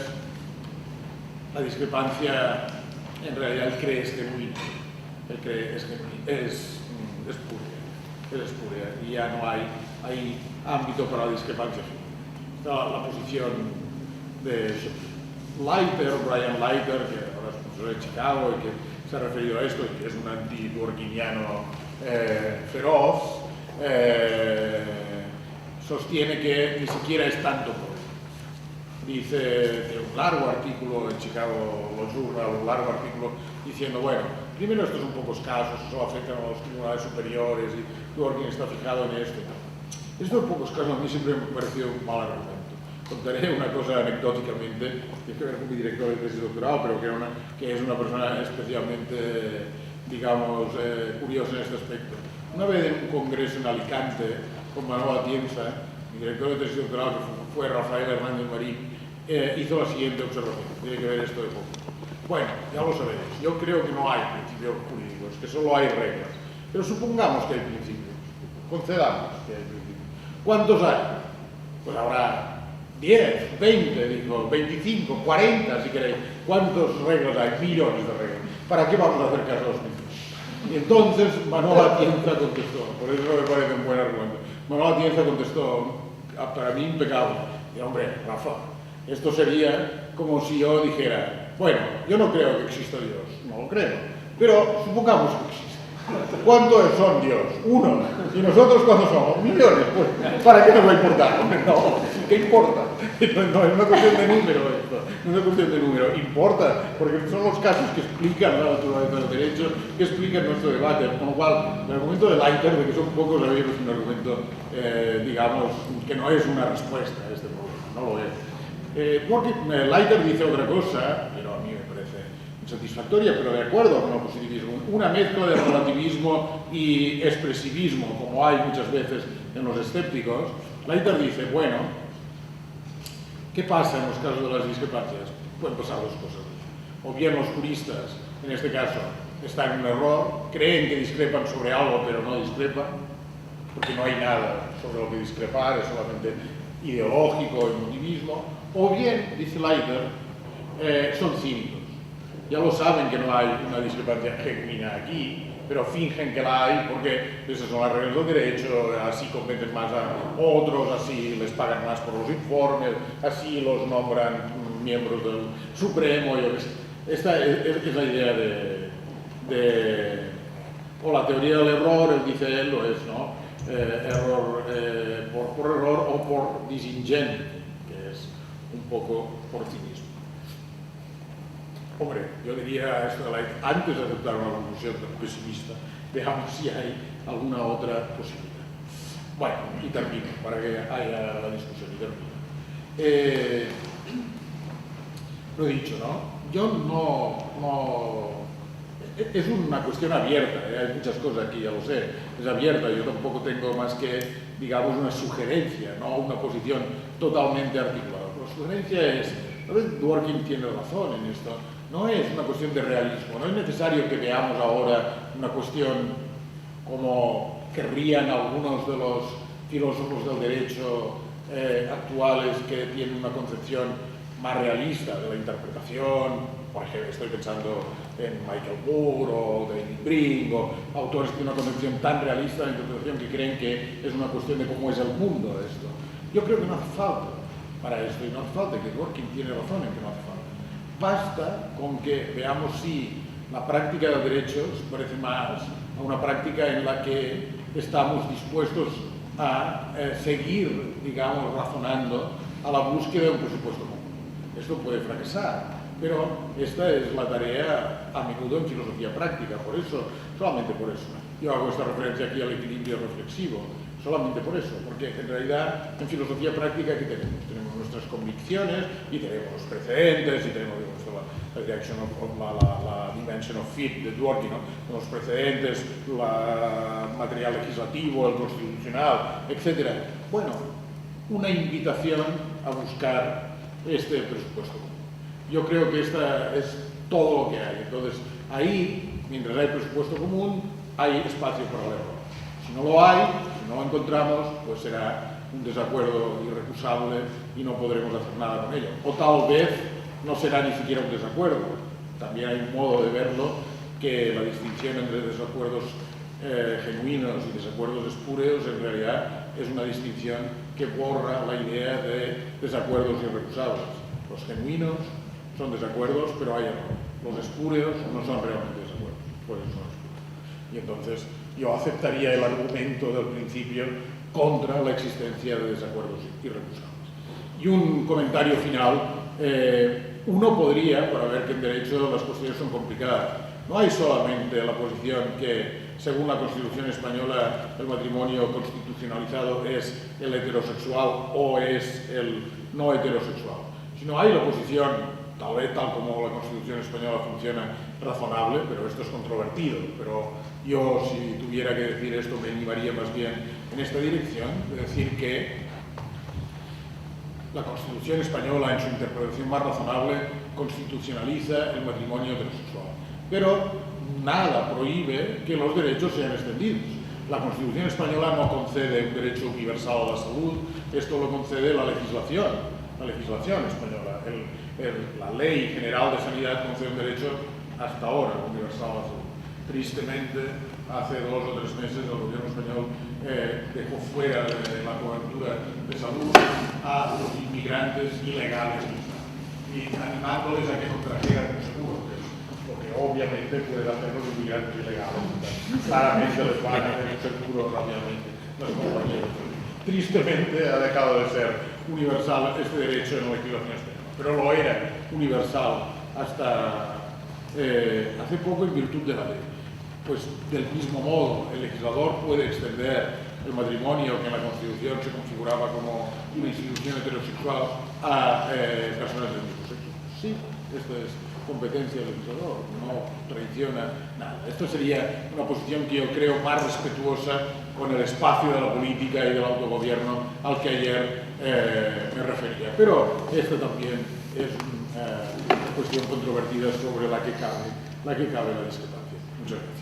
[SPEAKER 2] la discrepancia en realidad él cree es genuina, él cree es espúrea, y ya no hay ámbito para la discrepancia genuina. la posición de Leiter, Brian Leiter, que ahora es profesor de Chicago y que se ha referido a esto, y que es un anti-dworkiniano feroz, sostiene que ni siquiera es tanto por él. Dice de un largo artículo en Chicago Journal, un largo artículo diciendo, bueno, primero estos son pocos casos, eso afecta a los tribunales superiores y Dworkin está fijado en esto. Estos pocos casos a mí siempre me ha parecido un mal argumento. Contaré una cosa anecdóticamente, tiene que ver con mi director de tesis doctoral, pero que es una persona especialmente, digamos, curiosa en este aspecto. Una vez en un congreso en Alicante, con Manuel Atienza, mi director de tesis doctoral, que fue Rafael Hernández Marín, hizo la siguiente observación, tiene que ver esto de poco. Bueno, ya lo sabéis, yo creo que no hay principios jurídicos, que solo hay reglas, pero supongamos que hay principios, concedamos que hay principios. ¿Cuántos hay? Pues habrá 10, 20, digo, 25, 40 si queréis. ¿Cuántas reglas hay? Millones de reglas. ¿Para qué vamos a hacer caso a los principios? Y entonces Manuel Atienza contestó, por eso me parece un buen argumento. Manuel Atienza contestó, para mí impecable. Y hombre, Rafa, esto sería como si yo dijera, bueno, yo no creo que exista Dios, no lo creo, pero supongamos que existe. ¿Cuántos son Dios? Uno. ¿Y nosotros cuántos somos? Millones. Pues, ¿para qué nos va a importar? No, ¿qué importa? No es una cuestión de número esto, no es una cuestión de número. Importa, porque son los casos que explican la naturaleza del derecho, que explican nuestro debate. Con lo cual, el argumento de Leiter, de que son pocos, es un argumento, digamos, que no es una respuesta a este problema, no lo es. Leiter dice otra cosa, pero a mí me parece insatisfactoria, pero de acuerdo con el positivismo, una mezcla de relativismo y expresivismo, como hay muchas veces en los escépticos. Leiter dice, bueno, ¿qué pasa en los casos de las discrepancias? Pueden pasar dos cosas. O bien los juristas, en este caso, están en un error, creen que discrepan sobre algo, pero no discrepan, porque no hay nada sobre lo que discrepar, es solamente ideológico, emotivismo. O bien, dice Leiter, son cínicos. Ya lo saben que no hay una discrepancia genuina aquí, pero fingen que la hay porque esas son las reglas del derecho, así convencen más a otros, así les pagan más por los informes, así los nombran miembros del Supremo, yo qué sé. Esta es la idea o la teoría del error, él dice él, lo es, ¿no? Error por error o por disingenuo, que es un poco por cinismo. Hombre, yo diría esto, antes de aceptar una conclusión tan pesimista, veamos si hay alguna otra posibilidad. Bueno, y termino, para que haya la discusión, y termino. Lo he dicho, ¿no? Yo no... Es una cuestión abierta, hay muchas cosas aquí, ya lo sé, es abierta, yo tampoco tengo más que, digamos, una sugerencia, no una posición totalmente articulada. La sugerencia es, a veces Dworkin tiene razón en esto, no es una cuestión de realismo, no es necesario que veamos ahora una cuestión como querrían algunos de los filósofos del derecho actuales que tienen una concepción más realista de la interpretación. Por ejemplo, estoy pensando en Michael Moore o David Bring, o autores que tienen una concepción tan realista de la interpretación que creen que es una cuestión de cómo es el mundo esto. Yo creo que no hace falta para esto, y no hace falta, que Dworkin tiene razón en que no hace falta. Basta con que veamos si la práctica del derecho se parece más a una práctica en la que estamos dispuestos a seguir, digamos, razonando a la búsqueda de un presupuesto común. Esto puede fracasar, pero esta es la tarea a menudo en filosofía práctica, por eso, solamente por eso. Yo hago esta referencia aquí al equilibrio reflexivo, solamente por eso, porque en realidad en filosofía práctica ¿qué tenemos? Tenemos nuestras convicciones y tenemos los precedentes y tenemos la dimension of fit de Dworkin, ¿no? Los precedentes, el material legislativo, el constitucional, etc. Bueno, una invitación a buscar este presupuesto común. Yo creo que esta es todo lo que hay. Entonces, ahí, mientras hay presupuesto común, hay espacio para el error. Si no lo hay, si no lo encontramos, pues será un desacuerdo irrecusable y no podremos hacer nada con ello. O tal vez no será ni siquiera un desacuerdo. También hay un modo de verlo, que la distinción entre desacuerdos genuinos y desacuerdos espúreos en realidad es una distinción que borra la idea de desacuerdos irrecusables. Los genuinos son desacuerdos, pero hay error. Los espurios no son realmente desacuerdos, por eso son espurios. Y entonces yo aceptaría el argumento del principio contra la existencia de desacuerdos irrecusables. Y un comentario final. Uno podría, para ver que en derecho las cuestiones son complicadas, no hay solamente la posición que, según la Constitución española, el matrimonio constitucionalizado es el heterosexual o es el no heterosexual, sino hay la posición, tal vez tal como la Constitución española funciona, razonable, pero esto es controvertido. Pero yo, si tuviera que decir esto, me animaría más bien en esta dirección, de decir que la Constitución española, en su interpretación más razonable, constitucionaliza el matrimonio heterosexual. Pero nada prohíbe que los derechos sean extendidos. La Constitución española no concede un derecho universal a la salud, esto lo concede la legislación española. La Ley General de Sanidad concede un derecho hasta ahora universal a la salud. Tristemente, hace 2 o 3 meses el gobierno español dejó fuera de la cobertura de salud a los inmigrantes ilegales y animándoles a que contrajeran un seguro, que es lo que obviamente pueden hacer los inmigrantes ilegales. Claramente les van a hacer un seguro rápidamente las compañías. Tristemente ha dejado de ser universal este derecho en la legislación española, pero lo era universal hasta hace poco en virtud de la ley. Pues del mismo modo, el legislador puede extender el matrimonio que en la Constitución se configuraba como una institución heterosexual a personas del mismo sexo. Sí, esto es competencia del legislador, no traiciona nada. Esto sería una posición que yo creo más respetuosa con el espacio de la política y del autogobierno al que ayer me refería. Pero esta también es una cuestión controvertida sobre la que cabe la discrepancia. Muchas gracias.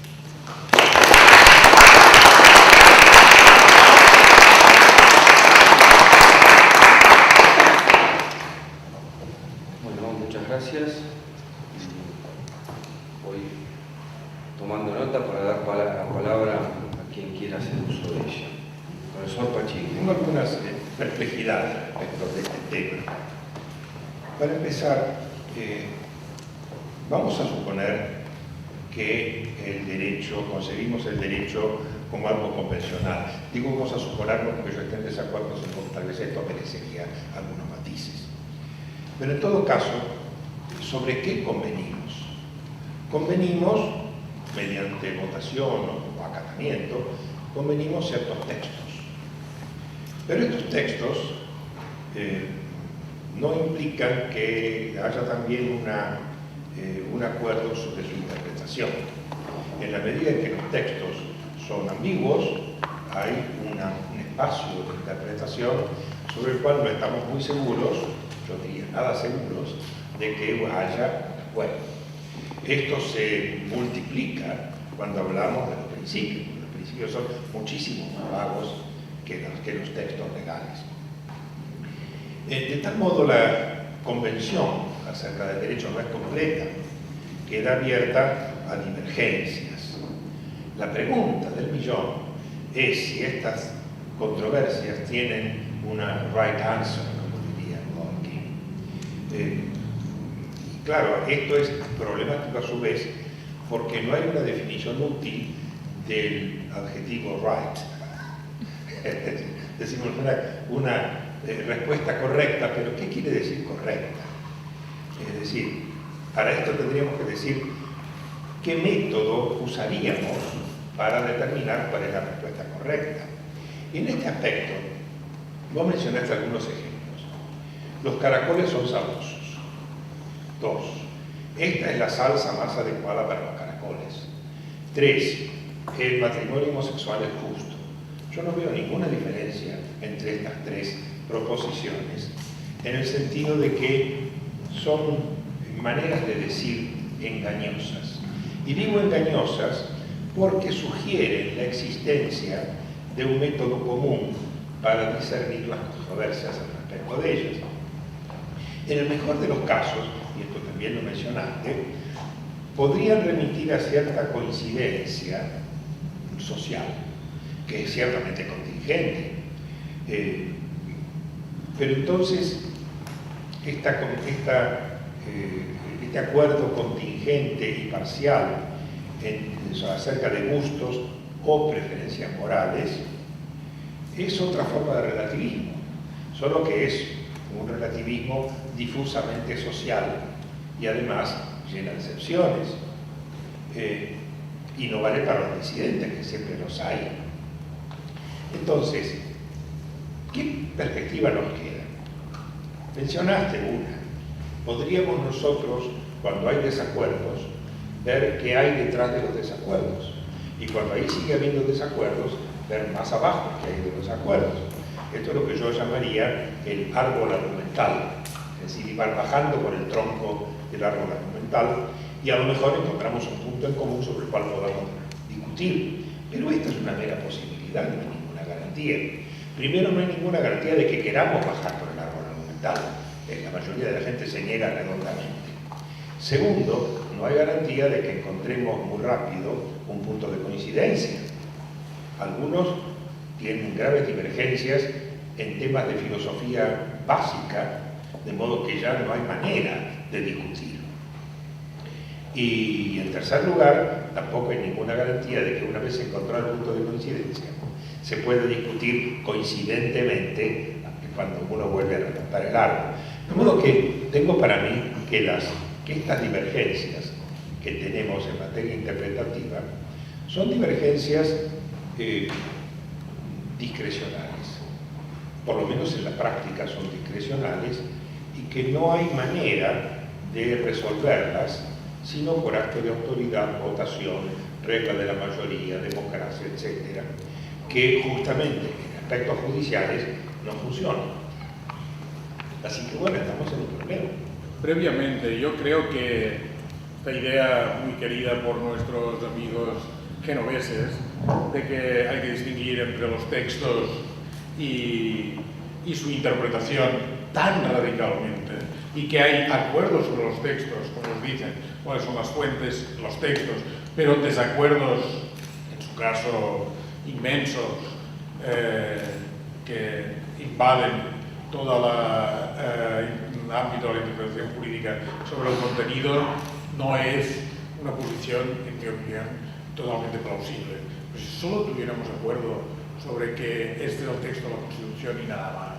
[SPEAKER 1] Bueno, muchas gracias. Voy tomando nota para dar la palabra a quien quiera hacer uso de ella. Profesor Pacheco.
[SPEAKER 3] Tengo algunas perplejidades respecto de este tema. Para empezar, vamos a suponer que concebimos el derecho como algo convencional. Digo vamos a suponerlo porque yo esté en desacuerdo, tal vez esto merecería algunos matices. Pero en todo caso, ¿sobre qué convenimos? Convenimos, mediante votación o acatamiento, convenimos ciertos textos. Pero estos textos no implican que haya también un acuerdo sobre su interpretación. En la medida en que los textos son ambiguos, hay un espacio de interpretación sobre el cual no estamos muy seguros, yo diría nada seguros, de que haya acuerdo. Esto se multiplica cuando hablamos de los principios. Los principios son muchísimo más vagos que los textos legales. De tal modo, la convención acerca del derecho no es completa, queda abierta a divergencias. La pregunta del millón es si estas controversias tienen una right answer, como diría Gorky. Y claro, esto es problemático a su vez porque no hay una definición útil del adjetivo right. Decimos una respuesta correcta, pero ¿qué quiere decir correcta? Es decir, para esto tendríamos que decir qué método usaríamos para determinar cuál es la respuesta correcta. Y en este aspecto, vos mencionaste algunos ejemplos. Los caracoles son sabrosos. 2. Esta es la salsa más adecuada para los caracoles. 3. El matrimonio homosexual es justo. Yo no veo ninguna diferencia entre estas 3 proposiciones, en el sentido de que son maneras de decir engañosas. Y digo engañosas porque sugieren la existencia de un método común para discernir las controversias al respecto de ellas. En el mejor de los casos, y esto también lo mencionaste, podrían remitir a cierta coincidencia social, que es ciertamente contingente. Pero entonces, este acuerdo contingente y parcial acerca de gustos o preferencias morales es otra forma de relativismo, solo que es un relativismo difusamente social y además llena de excepciones. Y no vale para los disidentes, que siempre los hay. Entonces, ¿qué perspectiva nos queda? Mencionaste una. Podríamos nosotros, cuando hay desacuerdos, ver qué hay detrás de los desacuerdos. Y cuando ahí sigue habiendo desacuerdos, ver más abajo qué hay de los acuerdos. Esto es lo que yo llamaría el árbol argumental. Es decir, ir bajando por el tronco del árbol argumental y a lo mejor encontramos un punto en común sobre el cual podamos discutir. Pero esta es una mera posibilidad, no hay ninguna garantía. Primero, no hay ninguna garantía de que queramos bajar por el árbol argumental. La mayoría de la gente se niega redondamente. Segundo, no hay garantía de que encontremos muy rápido un punto de coincidencia. Algunos tienen graves divergencias en temas de filosofía básica, de modo que ya no hay manera de discutir. Y en tercer lugar, tampoco hay ninguna garantía de que una vez encontrado el punto de coincidencia, se puede discutir coincidentemente cuando uno vuelve a remontar el árbol. De modo que tengo para mí que estas divergencias que tenemos en materia interpretativa son divergencias discrecionales, por lo menos en la práctica son discrecionales, y que no hay manera de resolverlas sino por acto de autoridad, votación, regla de la mayoría, democracia, etc., que justamente en aspectos judiciales no funcionan. Así que bueno, estamos en un problema.
[SPEAKER 2] Previamente, yo creo que esta idea muy querida por nuestros amigos genoveses de que hay que distinguir entre los textos y su interpretación tan radicalmente, y que hay acuerdos sobre los textos, como nos dicen, cuáles son las fuentes, los textos, pero desacuerdos, en su caso inmensos, que invaden todo el ámbito de la interpretación jurídica sobre el contenido, no es una posición, en mi opinión, totalmente plausible. Pues si solo tuviéramos acuerdo sobre que este es el texto de la Constitución y nada más,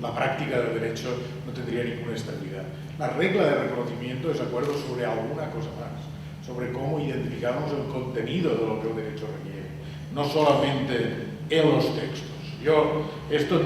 [SPEAKER 2] la práctica del derecho no tendría ninguna estabilidad. La regla de reconocimiento es acuerdo sobre alguna cosa más, sobre cómo identificamos el contenido de lo que el derecho requiere, no solamente en los textos. Esto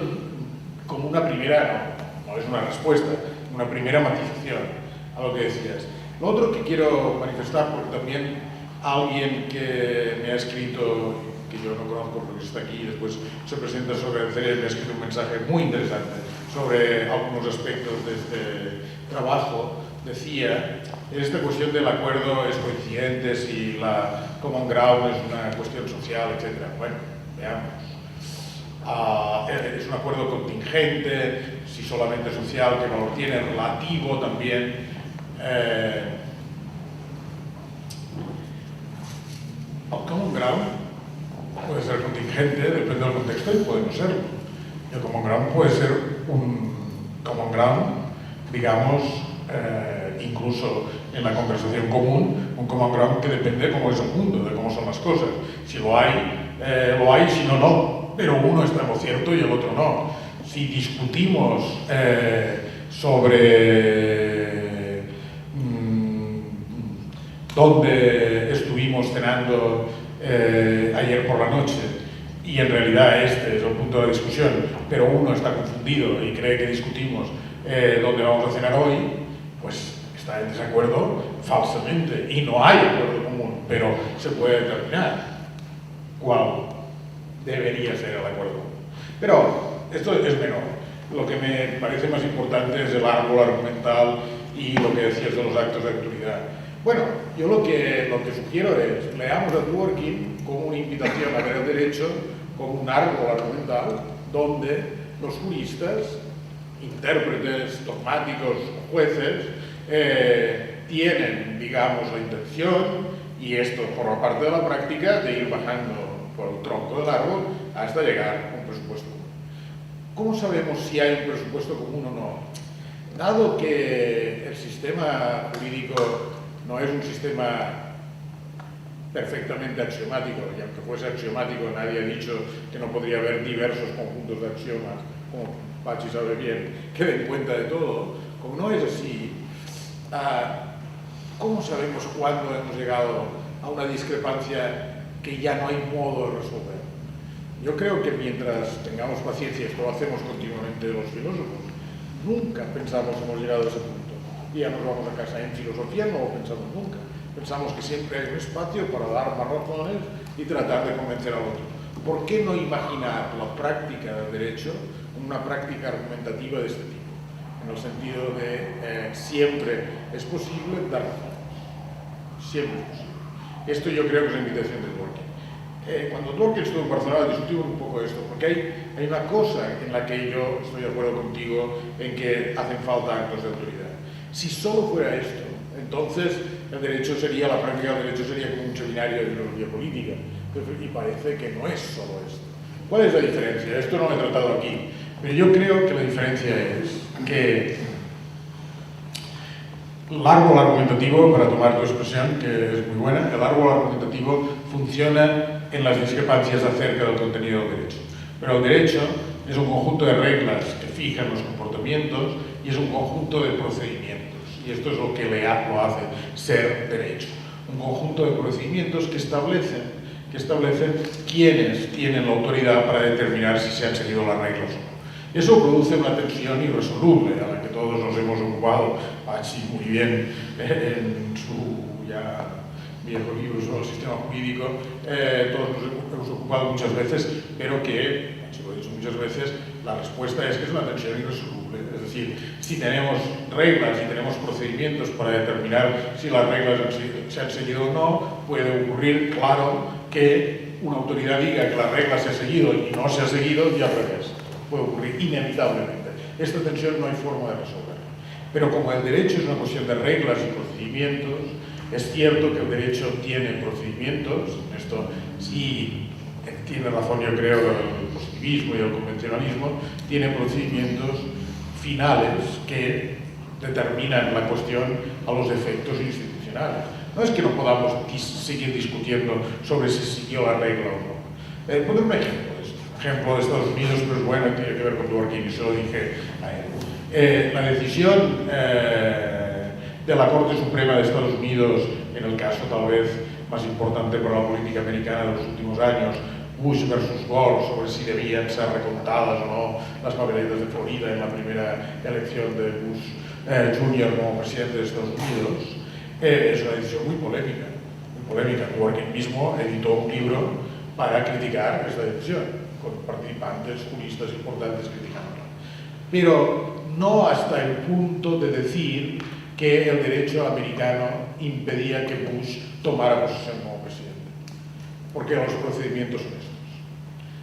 [SPEAKER 2] como una primera, no es una respuesta, una primera matización a lo que decías. Lo otro que quiero manifestar, porque también alguien que me ha escrito, que yo no conozco porque está aquí y después se presenta sobre el CERES, me ha escrito un mensaje muy interesante sobre algunos aspectos de este trabajo. Decía, esta cuestión del acuerdo es coincidente, si la common ground es una cuestión social, etc. Bueno, veamos. Es un acuerdo contingente, si solamente social, que valor tiene, relativo también. El common ground puede ser contingente, depende del contexto, y puede no serlo. El common ground puede ser un common ground, digamos, incluso en la conversación común, un common ground que depende de cómo es el mundo, de cómo son las cosas. Si lo hay, si no, no. Pero uno está en lo cierto y el otro no. Si discutimos sobre dónde estuvimos cenando ayer por la noche, y en realidad este es el punto de la discusión, pero uno está confundido y cree que discutimos dónde vamos a cenar hoy, pues está en desacuerdo falsamente y no hay acuerdo común, pero se puede determinar cuál debería ser el acuerdo. Pero esto es menor. Lo que me parece más importante es el árbol argumental y lo que decías de los actos de autoridad. Bueno, yo lo que sugiero es, leamos a Dworkin como una invitación a ver el derecho como un árbol argumental donde los juristas, intérpretes, dogmáticos, jueces, tienen, digamos, la intención, y esto forma parte de la práctica, de ir bajando por el tronco del árbol hasta llegar a un presupuesto común. ¿Cómo sabemos si hay un presupuesto común o no? Dado que el sistema jurídico no es un sistema perfectamente axiomático, y aunque fuese axiomático nadie ha dicho que no podría haber diversos conjuntos de axiomas, como Pachi sabe bien, que den cuenta de todo. Como no es así, ¿cómo sabemos cuándo hemos llegado a una discrepancia que ya no hay modo de resolver? Yo creo que mientras tengamos paciencia, esto lo hacemos continuamente los filósofos, nunca pensamos que hemos llegado a ese punto y ya nos vamos a casa. En filosofía no lo pensamos nunca. Pensamos que siempre hay un espacio para dar más razones y tratar de convencer al otro. ¿Por qué no imaginar la práctica del derecho como una práctica argumentativa de este tipo? En el sentido de siempre es posible dar razones. Siempre es posible. Esto yo creo que es la invitación de Dworkin. Cuando Dworkin estuvo en Barcelona discutimos un poco esto, porque hay una cosa en la que yo estoy de acuerdo contigo en que hacen falta actos de autoridad. Si solo fuera esto, entonces el derecho sería, la práctica del derecho sería como un seminario de filosofía política, y parece que no es solo esto. ¿Cuál es la diferencia? Esto no lo he tratado aquí, pero yo creo que la diferencia es que el árbol argumentativo, para tomar tu expresión, que es muy buena, el árbol argumentativo funciona en las discrepancias acerca del contenido del derecho. Pero el derecho es un conjunto de reglas que fijan los comportamientos y es un conjunto de procedimientos. Y esto es lo que lo hace ser derecho. Un conjunto de procedimientos que establecen quiénes tienen la autoridad para determinar si se han seguido las reglas o no. Eso produce una tensión irresoluble a la que todos nos hemos ocupado, así muy bien en su ya viejo libro sobre el sistema jurídico, todos nos hemos ocupado muchas veces, pero que, así lo he dicho muchas veces, la respuesta es que es una tensión irresoluble. Es decir, si tenemos reglas y tenemos procedimientos para determinar si las reglas se han seguido o no, puede ocurrir, claro, que una autoridad diga que la regla se ha seguido y no se ha seguido y al revés. Puede ocurrir inevitablemente. Esta tensión no hay forma de resolverla. Pero como el derecho es una cuestión de reglas y procedimientos, es cierto que el derecho tiene procedimientos, en esto sí tiene razón yo creo el positivismo y el convencionalismo, tiene procedimientos finales que determinan la cuestión a los efectos institucionales. No es que no podamos seguir discutiendo sobre si siguió la regla o no. Poner un ejemplo de esto. Ejemplo de Estados Unidos, pero es bueno, tiene que ver con Dworkin, y se lo dije a él. La decisión de la Corte Suprema de Estados Unidos, en el caso tal vez más importante para la política americana de los últimos años, Bush versus Gore, sobre si debían ser recontadas o no las papeletas de Florida en la primera elección de Bush Jr. como presidente de Estados Unidos, es una decisión muy polémica. Muy polémica. Dworkin mismo editó un libro para criticar esta decisión, con participantes, juristas importantes criticándola. Pero no hasta el punto de decir que el derecho americano impedía que Bush tomara posesión como presidente, porque los procedimientos son estos.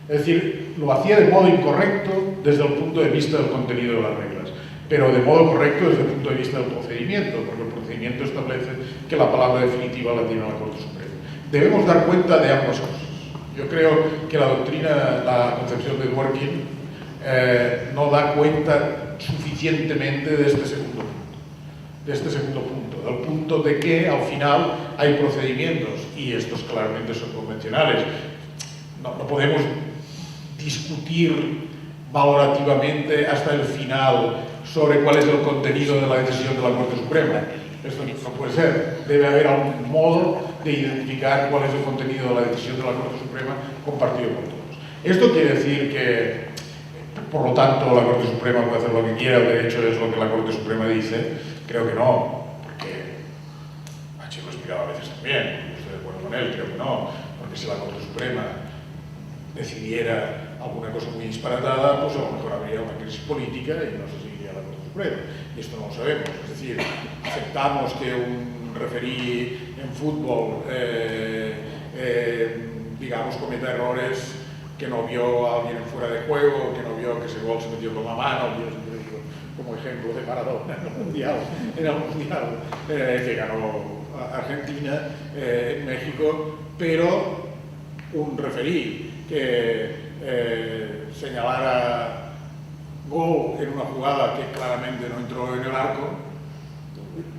[SPEAKER 2] Es decir, lo hacía de modo incorrecto desde el punto de vista del contenido de las reglas, pero de modo correcto desde el punto de vista del procedimiento, porque el procedimiento establece que la palabra definitiva la tiene la Corte Suprema. Debemos dar cuenta de ambas cosas. Yo creo que la doctrina, la concepción de Dworkin, no da cuenta suficientemente de este segundo punto, del punto de que al final hay procedimientos, y estos claramente son convencionales. No podemos discutir valorativamente hasta el final sobre cuál es el contenido de la decisión de la Corte Suprema. Esto no puede ser. Debe haber algún modo de identificar cuál es el contenido de la decisión de la Corte Suprema compartido por todos. Esto quiere decir que, por lo tanto, la Corte Suprema puede hacer lo que quiera, el derecho es lo que la Corte Suprema dice. Creo que no, porque H lo explicaba a veces también, estoy de acuerdo con él, creo que no, porque si la Corte Suprema decidiera alguna cosa muy disparatada, pues a lo mejor habría una crisis política y no se seguiría la Corte Suprema. Y esto no lo sabemos. Es decir, aceptamos que un referí en fútbol, digamos, cometa errores, que no vio a alguien fuera de juego, que no vio que ese gol se metió con la mano, yo siempre digo como ejemplo de Maradona en el Mundial que ganó Argentina en México, pero un referí que señalara gol en una jugada que claramente no entró en el arco,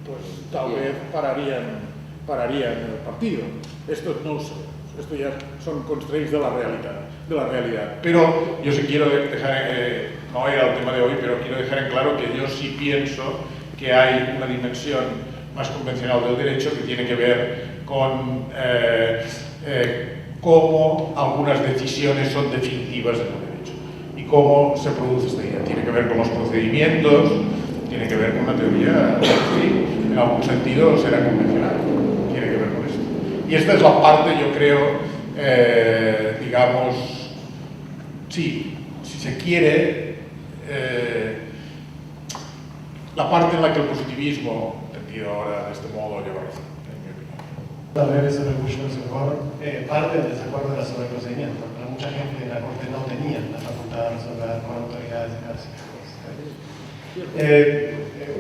[SPEAKER 2] pues tal vez pararían el partido. Esto no lo sé, esto ya son constraints de la realidad. Pero yo sí quiero dejar, no era el tema de hoy, pero quiero dejar en claro que yo sí pienso que hay una dimensión más convencional del derecho que tiene que ver con cómo algunas decisiones son definitivas en el derecho y cómo se produce esta idea. Tiene que ver con los procedimientos, tiene que ver con una teoría, sí, en algún sentido será convencional, tiene que ver con esto. Y esta es la parte, yo creo, digamos, sí, si se quiere, la parte en la que el positivismo, entendido ahora de este modo, lleva razón, en mi opinión.
[SPEAKER 4] Tal vez sobre mucho parte del desacuerdo era sobre el procedimiento, pero mucha gente en la Corte no tenía la facultad de resolver con autoridades de cárcel.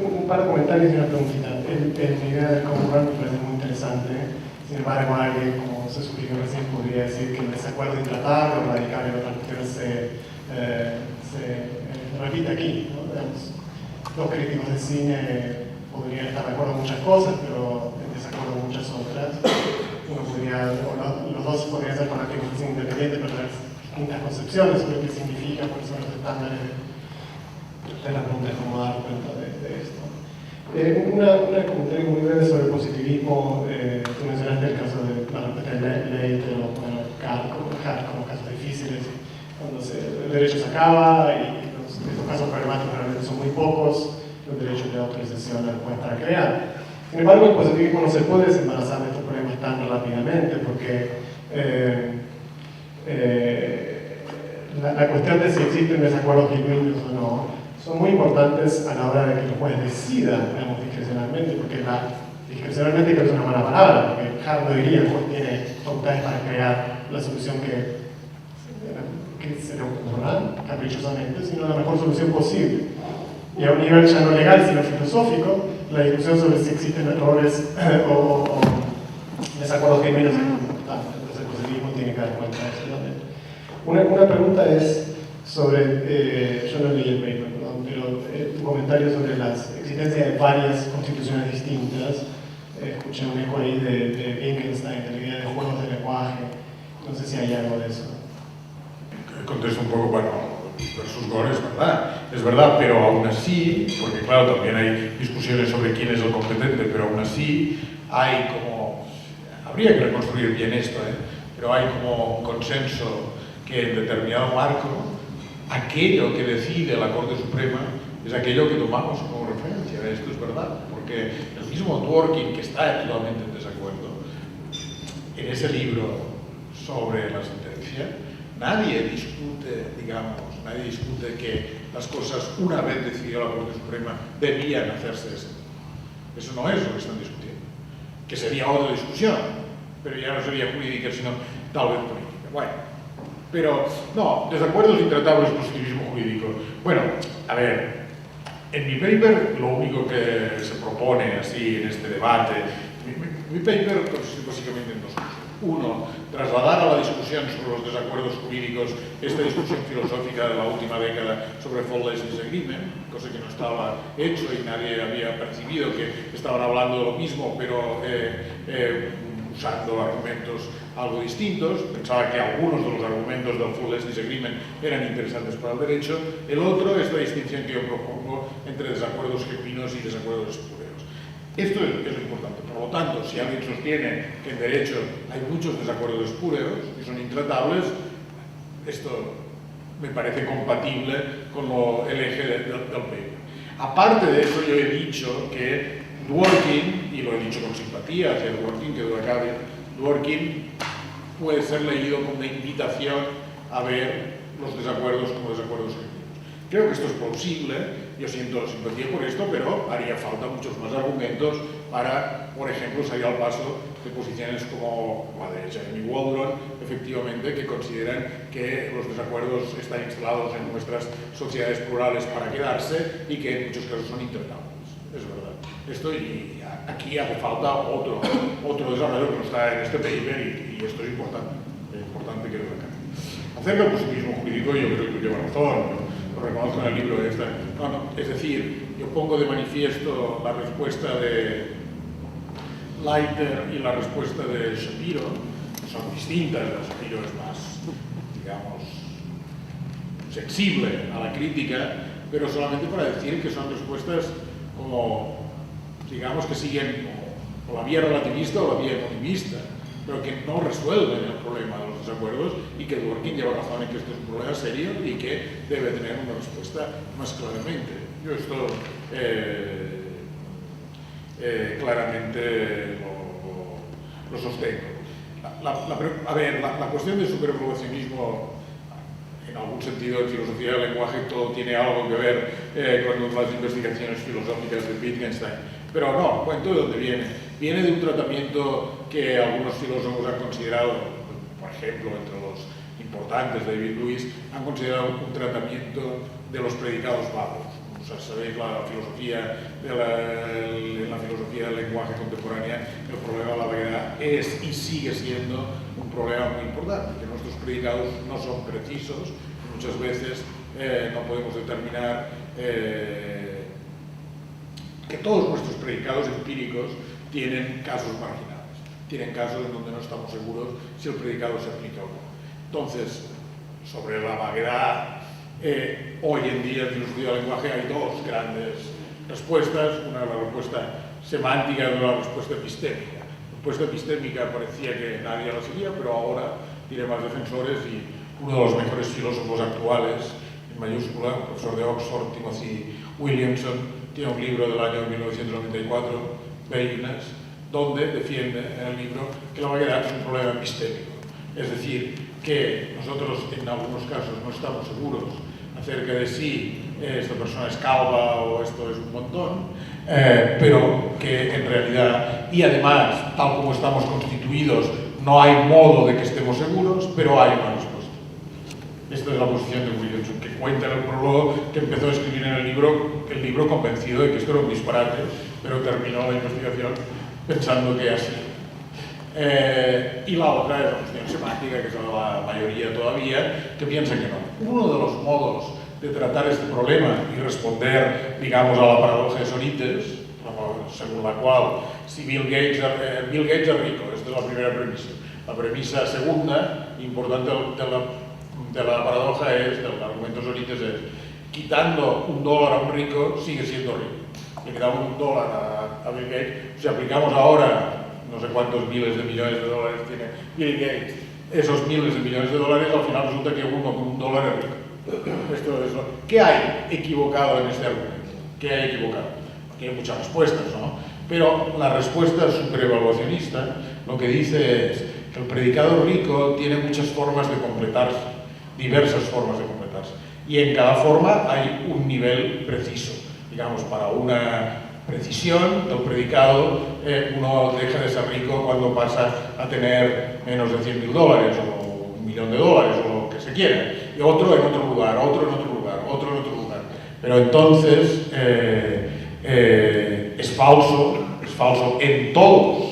[SPEAKER 4] Un par de comentarios y una preguntita. La idea del común me parece muy interesante. Sin embargo, alguien, como se sugirió recién, podría decir que el desacuerdo intratable o radical en otras cuestiones se repite aquí, ¿no? Los críticos de cine podrían estar de acuerdo en muchas cosas, pero en desacuerdo en muchas otras. Los dos podrían ser fanáticos de cine independiente, pero tener distintas concepciones sobre qué significa, cuáles son los estándares de la pregunta es cómo dar cuenta de esto. Una comentario muy breve sobre el positivismo. Tú mencionaste el caso de la respuesta de ley de los como casos difíciles, cuando el derecho se acaba y estos casos problemáticos realmente son muy pocos, los derechos de autorización después para crear. Sin embargo, el positivismo no se puede desembarazar de estos problemas tan rápidamente porque la cuestión de si existen desacuerdos genuinos o no son muy importantes a la hora de que el juez decida, digamos, discrecionalmente, porque discrecionalmente creo que es una mala palabra, porque Hart no diría el juez tiene facultades para crear la solución que se le ocurra caprichosamente, sino la mejor solución posible. Y a un nivel ya no legal, sino filosófico, la discusión sobre si existen errores o desacuerdos genuinos es muy importante. Entonces el positivismo tiene que dar cuenta de eso también. Una pregunta es sobre, yo no leí el paper, perdón, pero tu comentario sobre la existencia de varias constituciones distintas. Escuché un eco ahí de Wittgenstein, de la idea de juegos de lenguaje. No sé si hay algo de eso.
[SPEAKER 2] Contesto un poco, bueno, versus Gore es verdad, pero aún así, porque claro, también hay discusiones sobre quién es el competente, pero aún así hay como, habría que reconstruir bien esto, pero hay como un consenso que en determinado marco, aquello que decide la Corte Suprema es aquello que tomamos como referencia. Esto es verdad, porque el mismo Dworkin, que está totalmente en desacuerdo, en ese libro sobre la sentencia, nadie discute, digamos, que las cosas, una vez decidió la Corte Suprema, debían hacerse de ese modo. Eso no es lo que están discutiendo, que sería otra discusión, pero ya no sería jurídica, sino tal vez política. Bueno, pero no, desacuerdos intratables, positivismo jurídico. Bueno, a ver, en mi paper lo único que se propone así en este debate, mi paper consiste básicamente en dos cosas. Uno, trasladar a la discusión sobre los desacuerdos jurídicos esta discusión filosófica de la última década sobre fault disagreement, cosa que no estaba hecho y nadie había percibido que estaban hablando de lo mismo, pero usando argumentos algo distintos. Pensaba que algunos de los argumentos del fault disagreement eran interesantes para el derecho. El otro es la distinción que yo propongo entre desacuerdos genuinos y desacuerdos espurios. Esto es lo importante. Por lo tanto, si alguien sostiene que en derecho hay muchos desacuerdos espurios y son intratables, esto me parece compatible con el eje del paper. Aparte de eso, yo he dicho que Dworkin, y lo he dicho con simpatía hacia Dworkin, que Dworkin puede ser leído como una invitación a ver los desacuerdos como desacuerdos genuinos. Creo que esto es plausible, yo siento simpatía por esto, pero haría falta muchos más argumentos para, por ejemplo, salir al paso de posiciones como la de Jeremy Waldron, efectivamente, que consideran que los desacuerdos están instalados en nuestras sociedades plurales para quedarse y que en muchos casos son intratables. Es verdad. Esto, y aquí hace falta otro desarrollo que no está en este paper y esto es importante. importante que debe cambiar. Acerca del positivismo jurídico, yo creo que tú llevas razón, lo reconozco en el libro este. Es decir, yo pongo de manifiesto la respuesta de Leiter y la respuesta de Shapiro, que son distintas. La Shapiro es más, digamos, sensible a la crítica, pero solamente para decir que son respuestas como, digamos, que siguen o la vía relativista o la vía emotivista, pero que no resuelven el problema de los desacuerdos, y que Dworkin lleva razón en que esto es un problema serio y que debe tener una respuesta más claramente. Yo esto claramente lo sostengo. A ver, la cuestión del superevolucionismo, en algún sentido, en filosofía del lenguaje, todo tiene algo que ver con las investigaciones filosóficas de Wittgenstein. Pero no, cuento de dónde viene. Viene de un tratamiento que algunos filósofos han considerado, por ejemplo, entre los importantes, David Lewis, han considerado un tratamiento de los predicados vagos. O sea, sabéis, la filosofía en la filosofía del lenguaje contemporánea, el problema de la vaguedad es y sigue siendo un problema muy importante, que nuestros predicados no son precisos, muchas veces no podemos determinar que todos nuestros predicados empíricos tienen casos marginales, tienen casos en donde no estamos seguros si el predicado se aplica o no. Entonces, sobre la vaguedad, hoy en día en filosofía del lenguaje hay dos grandes respuestas. Una es la respuesta semántica y otra la respuesta epistémica. La respuesta epistémica parecía que nadie la seguía, pero ahora tiene más defensores, y uno de los mejores filósofos actuales, en mayúscula, el profesor de Oxford, Timothy Williamson, tiene un libro del año 1994, Vagueness, donde defiende en el libro que la vaguedad es un problema epistémico. Es decir, que nosotros en algunos casos no estamos seguros acerca de si esta persona es calva o esto es un montón, pero que en realidad, y además, tal como estamos constituidos, no hay modo de que estemos seguros, pero hay una respuesta. Esta es la posición de Williamson, que cuenta en el prólogo que empezó a escribir en el libro convencido de que esto era un disparate, pero terminó la investigación pensando que así. Y la otra es la cuestión semántica, que es la mayoría todavía, que piensa que no. Uno de los modos de tratar este problema y responder, digamos, a la paradoja de Sorites, según la cual si Bill Gates es rico, esta es la primera premisa. La premisa segunda, importante de la paradoja del argumento Sorites es: quitando $1 a un rico, sigue siendo rico. Le quitamos $1 a Bill Gates. Si aplicamos ahora no sé cuántos miles de millones de dólares tiene Bill Gates, esos miles de millones de dólares, al final resulta que uno con $1 es rico. Esto es ¿qué hay equivocado en este argumento? ¿Qué hay equivocado? Tiene muchas respuestas, ¿no? Pero la respuesta superevaluacionista lo que dice es que el predicado rico tiene muchas formas de completarse, diversas formas de completarse, y en cada forma hay un nivel preciso. Digamos, para una precisión del predicado, uno deja de ser rico cuando pasa a tener menos de $100.000 o $1 millón o lo que se quiera, y otro en otro lugar, otro en otro lugar, otro en otro lugar. Pero entonces es falso en todas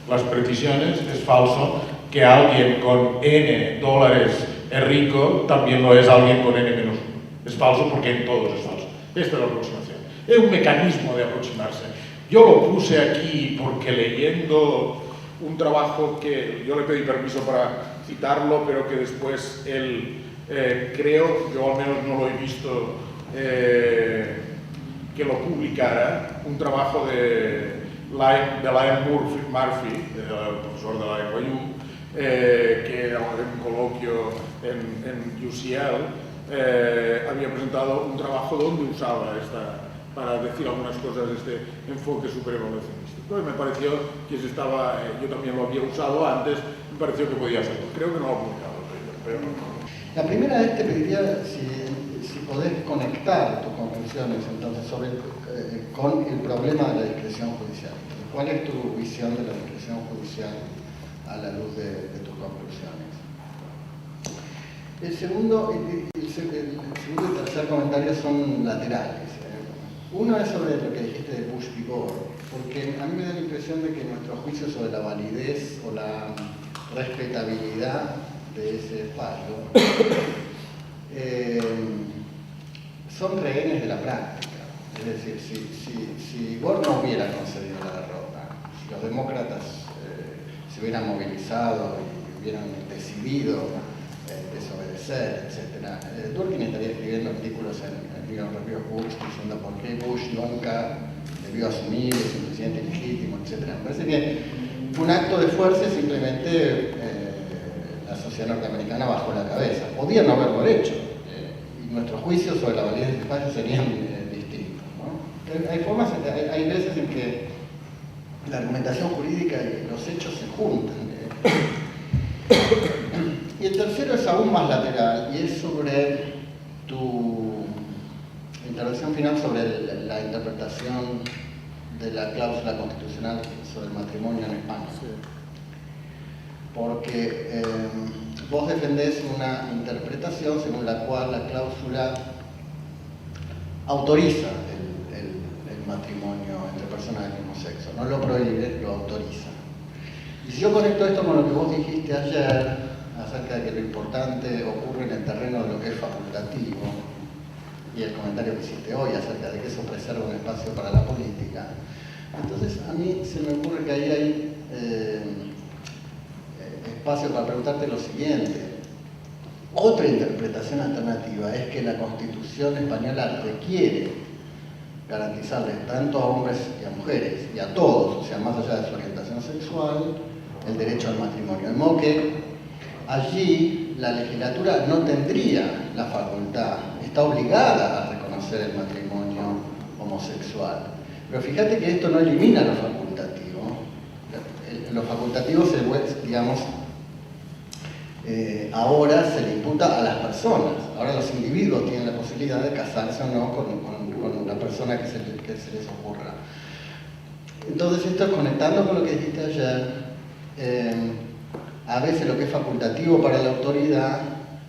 [SPEAKER 2] las precisiones, es falso que alguien con N dólares es rico, también lo es alguien con N menos 1. Es falso porque en todos es falso. Esta es la aproximación. Es un mecanismo de aproximarse. Yo lo puse aquí porque leyendo un trabajo que yo le pedí permiso para citarlo, pero que después él, creo, yo al menos no lo he visto, que lo publicara, un trabajo de Liam Murphy, el profesor de la NYU, que en un coloquio en UCL había presentado un trabajo donde usaba para decir algunas cosas de este enfoque superevaluacionista. Entonces me pareció que yo también lo había usado antes, me pareció que podía hacerlo. Creo que no lo he publicado, pero
[SPEAKER 5] La primera vez te pediría si podés conectar tus conclusiones entonces con el problema de la discreción judicial. ¿Cuál es tu visión de la discreción judicial a la luz de tus conclusiones? El segundo y tercer comentario son laterales. Uno es sobre lo que dijiste de Bush v. Gore, porque a mí me da la impresión de que nuestro juicio sobre la validez o la respetabilidad de ese fallo son rehenes de la práctica. Es decir, si Gore no hubiera concedido la derrota, si los demócratas se hubieran movilizado y hubieran decidido desobedecer, etc., Durkin estaría escribiendo artículos en el New York Review of Books diciendo por qué Bush nunca debió asumir, es un presidente ilegítimo, etc. Me parece que fue un acto de fuerza y simplemente la sociedad norteamericana bajó la cabeza. Podían no haberlo hecho, y nuestros juicios sobre la validez de este fallo serían distintos, ¿no? Hay veces en que la argumentación jurídica y los hechos se juntan. Y el tercero es aún más lateral, y es sobre tu intervención final sobre la interpretación de la cláusula constitucional sobre el matrimonio en España. Sí. Porque vos defendés una interpretación según la cual la cláusula autoriza el matrimonio entre personas del mismo sexo, no lo prohíbe, lo autoriza. Y si yo conecto esto con lo que vos dijiste ayer, acerca de que lo importante ocurre en el terreno de lo que es facultativo, y el comentario que hiciste hoy acerca de que eso preserva un espacio para la política, entonces a mí se me ocurre que ahí hay espacio para preguntarte lo siguiente. Otra interpretación alternativa es que la Constitución española requiere garantizarles tanto a hombres y a mujeres, y a todos, o sea, más allá de su orientación sexual, el derecho al matrimonio. De modo que allí la legislatura no tendría la facultad, está obligada a reconocer el matrimonio homosexual. Pero fíjate que esto no elimina lo facultativo. Lo facultativo digamos, ahora se le imputa a las personas. Ahora los individuos tienen la posibilidad de casarse o no con la persona que se les ocurra. Entonces esto, conectando con lo que dijiste ayer, a veces lo que es facultativo para la autoridad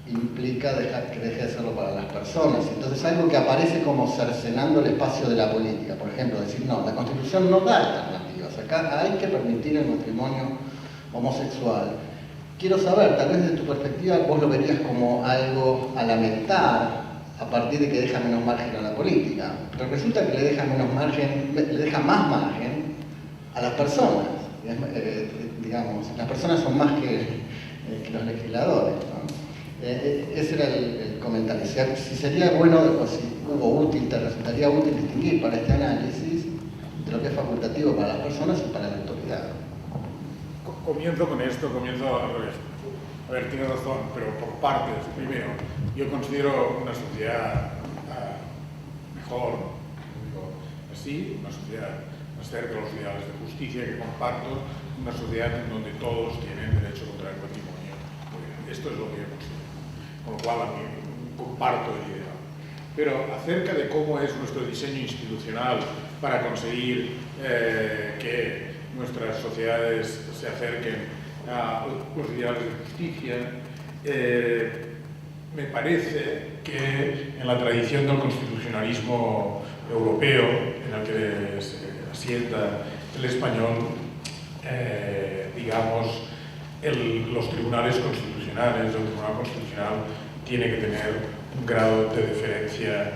[SPEAKER 5] implica que deje de serlo para las personas. Entonces algo que aparece como cercenando el espacio de la política. Por ejemplo, decir, no, la Constitución no da alternativas. Acá hay que permitir el matrimonio homosexual. Quiero saber, tal vez desde tu perspectiva, vos lo verías como algo a lamentar a partir de que deja menos margen a la política. Pero resulta que le deja más margen a las personas. Digamos, las personas son más que los legisladores, ¿no? Ese era el comentario. Si sería bueno, o si te resultaría útil distinguir para este análisis de lo que es facultativo para las personas y para la autoridad.
[SPEAKER 2] Comienzo con esto, al revés. A ver, tienes razón, pero por partes. Primero, yo considero una sociedad mejor, digo así, una sociedad más cerca de los ideales de justicia que comparto, una sociedad en donde todos tienen derecho contra el patrimonio. Esto es lo que yo considero. Con lo cual, a mí comparto el ideal. Pero acerca de cómo es nuestro diseño institucional para conseguir que nuestras sociedades se acerquen a los ideales de justicia, me parece que en la tradición del constitucionalismo europeo, en el que se asienta el español, digamos, los tribunales constitucionales, el Tribunal Constitucional tiene que tener un grado de deferencia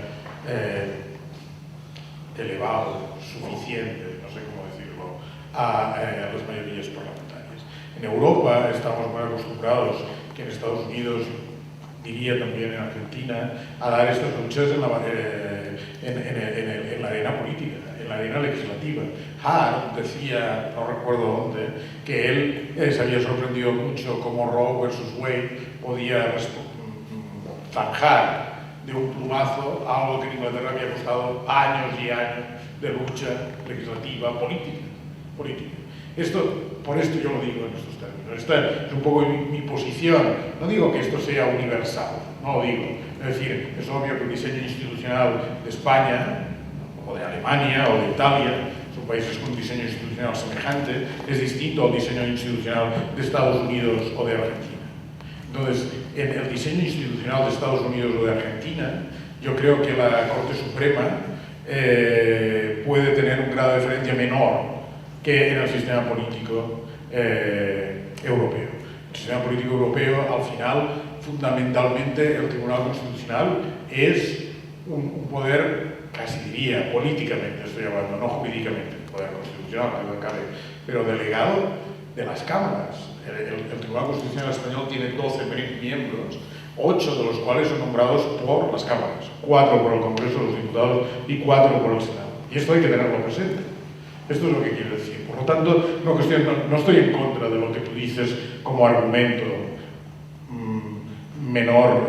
[SPEAKER 2] elevado, suficiente, no sé cómo decirlo, a las mayorías parlamentarias. En Europa estamos muy acostumbrados, que en Estados Unidos, diría también en Argentina, a dar estas luchas en la arena política, en la arena legislativa. Hart decía, no recuerdo dónde, que él se había sorprendido mucho cómo Roe versus Wade podía zanjar de un plumazo algo que en Inglaterra había costado años y años de lucha legislativa política. Por esto yo lo digo en estos términos. Esta es un poco mi posición. No digo que esto sea universal, no lo digo. Es decir, es obvio que el diseño institucional de España, o de Alemania, o de Italia, son países con un diseño institucional semejante, es distinto al diseño institucional de Estados Unidos o de Argentina. Entonces, en el diseño institucional de Estados Unidos o de Argentina, yo creo que la Corte Suprema puede tener un grado de deferencia menor que en el sistema político europeo. el sistema político europeo, al final, fundamentalmente, el Tribunal Constitucional es un poder, casi diría, políticamente, estoy hablando, no jurídicamente, poder constitucional, que no cabe, pero delegado de las cámaras. El Tribunal Constitucional español tiene 12 miembros, 8 de los cuales son nombrados por las cámaras, 4 por el Congreso de los Diputados y 4 por el Senado. Y esto hay que tenerlo presente. Esto es lo que quiero decir. Por lo tanto, no estoy en contra de lo que tú dices como argumento menos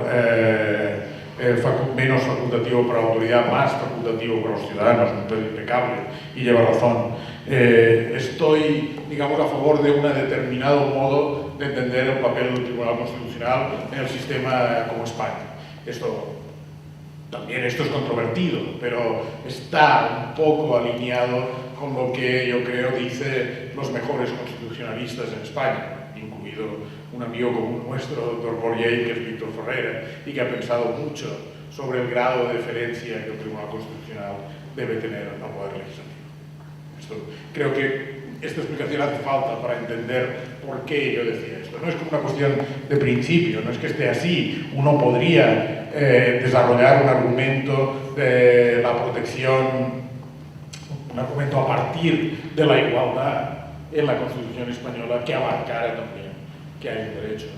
[SPEAKER 2] facultativo para la autoridad, más facultativo para los ciudadanos, me parece impecable y lleva razón. Estoy, digamos, a favor de un determinado modo de entender el papel del Tribunal Constitucional en el sistema como España. Esto es controvertido, pero está un poco alineado con lo que yo creo dicen los mejores constitucionalistas en España, incluido un amigo común nuestro, doctor Borgell, que es Víctor Ferreira, y que ha pensado mucho sobre el grado de deferencia que el Tribunal Constitucional debe tener al Poder Legislativo. Creo que esta explicación hace falta para entender por qué yo decía esto. No es como una cuestión de principio, no es que esté así. Uno podría desarrollar un argumento de la protección, un argumento a partir de la igualdad en la Constitución española que abarcara también que hay un derecho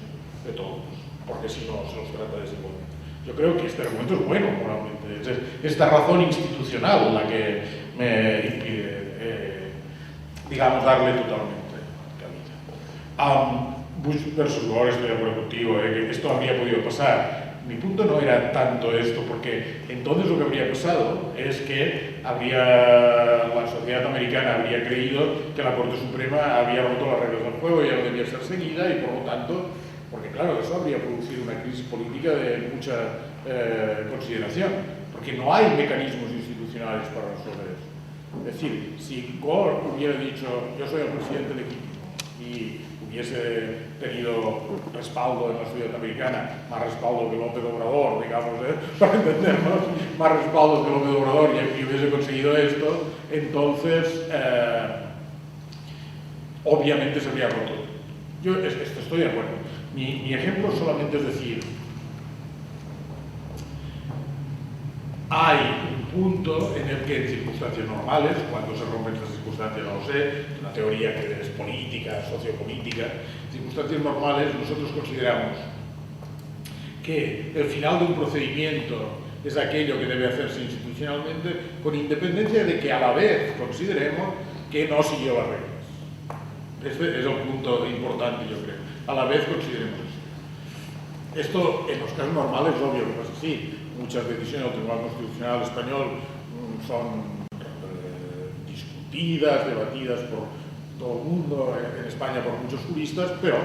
[SPEAKER 2] de todos, porque si no se los trata desigualmente. Yo creo que este argumento es bueno moralmente. Es esta razón institucional la que me impide, digamos, darle totalmente cabida. Bush versus Gore, estoy de acuerdo contigo, que esto habría podido pasar. Mi punto no era tanto esto, porque entonces lo que habría pasado es que la sociedad americana habría creído que la Corte Suprema había roto las reglas del juego y ya no debía ser seguida, y por lo tanto, porque claro, eso habría producido una crisis política de mucha consideración, porque no hay mecanismos institucionales para resolver eso. Es decir, si Gore hubiera dicho, yo soy el presidente legítimo, y hubiese tenido respaldo en la sociedad americana, más respaldo que López Obrador, digamos, para entendernos, más respaldo que López Obrador, y hubiese conseguido esto, entonces, obviamente se habría roto. Yo estoy de acuerdo. Mi ejemplo solamente es decir, hay un punto en el que en circunstancias normales, cuando se rompen estas circunstancias, no lo sé, una teoría que es política, sociopolítica, en circunstancias normales nosotros consideramos que el final de un procedimiento es aquello que debe hacerse institucionalmente, con independencia de que a la vez consideremos que no siguió las reglas. Este es el punto importante, yo creo. A la vez consideremos eso. Esto, en los casos normales, es obvio que no es así. Muchas decisiones del Tribunal Constitucional español son discutidas, debatidas por todo el mundo, en España por muchos juristas, pero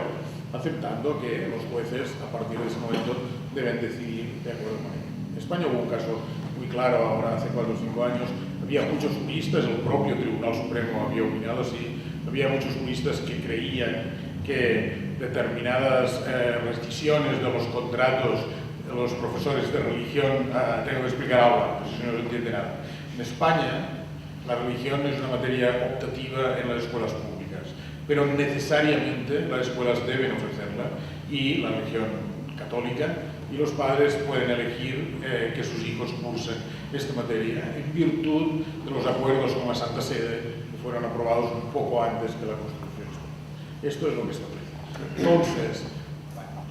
[SPEAKER 2] aceptando que los jueces, a partir de ese momento, deben decidir de acuerdo con ello. En España hubo un caso muy claro, ahora hace 4 o 5 años, había muchos juristas, el propio Tribunal Supremo había opinado así, había muchos juristas que creían que determinadas rescisiones de los contratos de los profesores de religión, tengo que explicar ahora, pues si no se entiende nada. En España, la religión es una materia optativa en las escuelas públicas, pero necesariamente las escuelas deben ofrecerla, y la religión católica, y los padres pueden elegir que sus hijos cursen esta materia en virtud de los acuerdos con la Santa Sede que fueron aprobados un poco antes que la Constitución española. Esto es lo que establece. Entonces,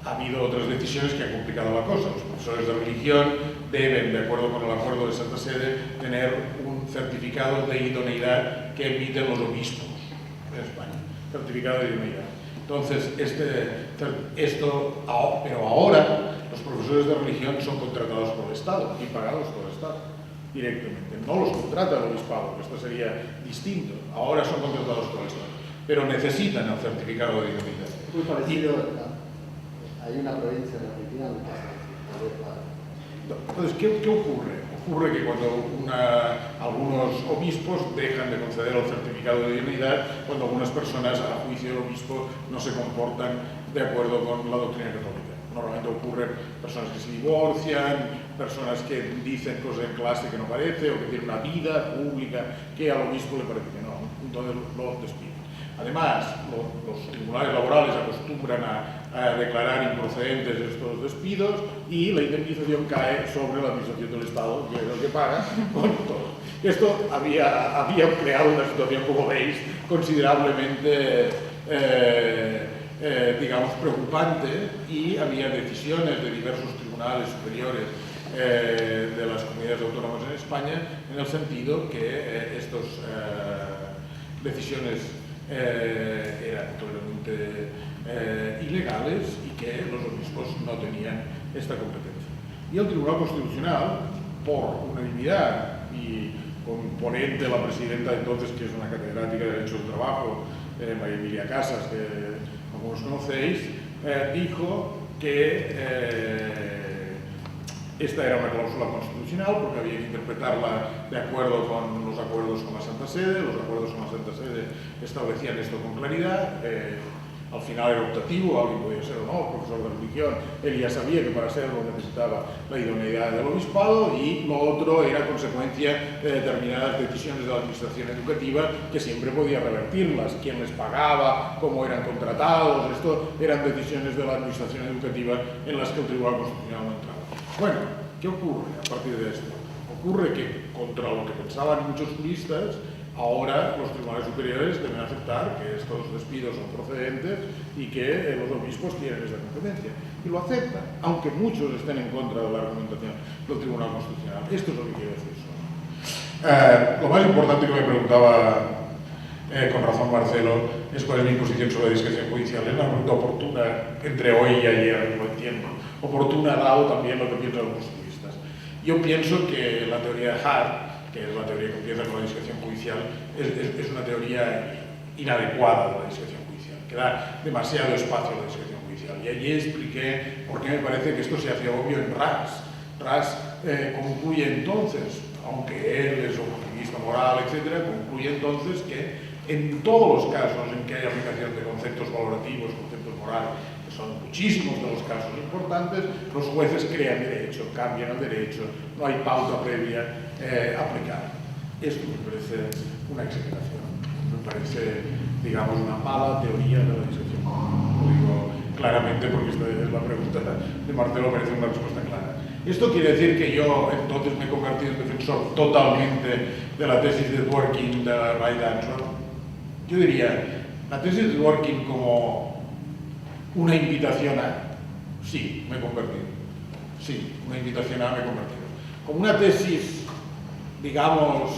[SPEAKER 2] ha habido otras decisiones que han complicado la cosa. Los profesores de religión deben, de acuerdo con el acuerdo de Santa Sede, tener un certificado de idoneidad que emiten los obispos en España. Certificado de idoneidad. Entonces, pero ahora los profesores de religión son contratados por el Estado y pagados por el Estado directamente. No los contrata el obispado, que esto sería distinto. Ahora son contratados por el Estado, pero necesitan el certificado de idoneidad.
[SPEAKER 5] Muy parecido. Hay una provincia de Argentina donde pasa.
[SPEAKER 2] Entonces, ¿qué ocurre? Ocurre que cuando algunos obispos dejan de conceder el certificado de idoneidad, cuando algunas personas, a juicio del obispo, no se comportan de acuerdo con la doctrina católica. Normalmente ocurren personas que se divorcian, personas que dicen cosas en clase que no parece, o que tienen una vida pública que al obispo le parece que no. Entonces lo despiden. Además, los tribunales laborales acostumbran a declarar improcedentes estos despidos y la indemnización cae sobre la administración del Estado, que es el que paga con todo. Esto había creado una situación, como veis, considerablemente digamos, preocupante, y había decisiones de diversos tribunales superiores de las comunidades autónomas en España en el sentido que estas decisiones eran totalmente ilegales y que los obispos no tenían esta competencia. Y el Tribunal Constitucional, por unanimidad y con ponente la presidenta entonces, que es una catedrática de Derecho del Trabajo, María Emilia Casas, que algunos conocéis, dijo que esta era una cláusula constitucional porque había que interpretarla de acuerdo con los acuerdos con la Santa Sede. Los acuerdos con la Santa Sede establecían esto con claridad. Al final era optativo, alguien podía ser o no profesor de religión. Él ya sabía que para serlo necesitaba la idoneidad del obispado, y lo otro era consecuencia de determinadas decisiones de la administración educativa que siempre podía revertirlas. Quién les pagaba, cómo eran contratados, esto eran decisiones de la administración educativa en las que el Tribunal Constitucional no entraba. Bueno, ¿qué ocurre a partir de esto? Ocurre que, contra lo que pensaban muchos juristas, ahora los tribunales superiores deben aceptar que estos despidos son procedentes y que los obispos tienen esa competencia. Y lo aceptan, aunque muchos estén en contra de la argumentación del Tribunal Constitucional. Esto es lo que quiero decir. Lo más importante que me preguntaba con razón Marcelo es cuál es mi posición sobre la discreción judicial. Es una pregunta oportuna entre hoy y ayer, yo lo entiendo. Oportuna dado también lo que piensan algunos juristas. Yo pienso que la teoría de Hart, que es la teoría que empieza con la discreción judicial, es una teoría inadecuada de la discreción judicial, que da demasiado espacio a la discreción judicial. Y allí expliqué por qué me parece que esto se hace obvio en Ras. Ras concluye entonces, aunque él es oportunista moral, etc., concluye entonces que en todos los casos en que hay aplicación de conceptos valorativos, conceptos morales, que son muchísimos de los casos importantes, los jueces crean derecho, cambian el derecho, no hay pauta previa aplicada. Esto me parece una exageración, me parece, digamos, una mala teoría de la discreción. Lo digo claramente porque esta es la pregunta de Marcelo, merece una respuesta clara. Esto quiere decir que yo entonces me he convertido en defensor totalmente de la tesis de Dworkin de right answer. Yo diría, la tesis de Dworkin como una invitación a, sí, me he convertido. Sí, una invitación a me he convertido. Como una tesis, digamos,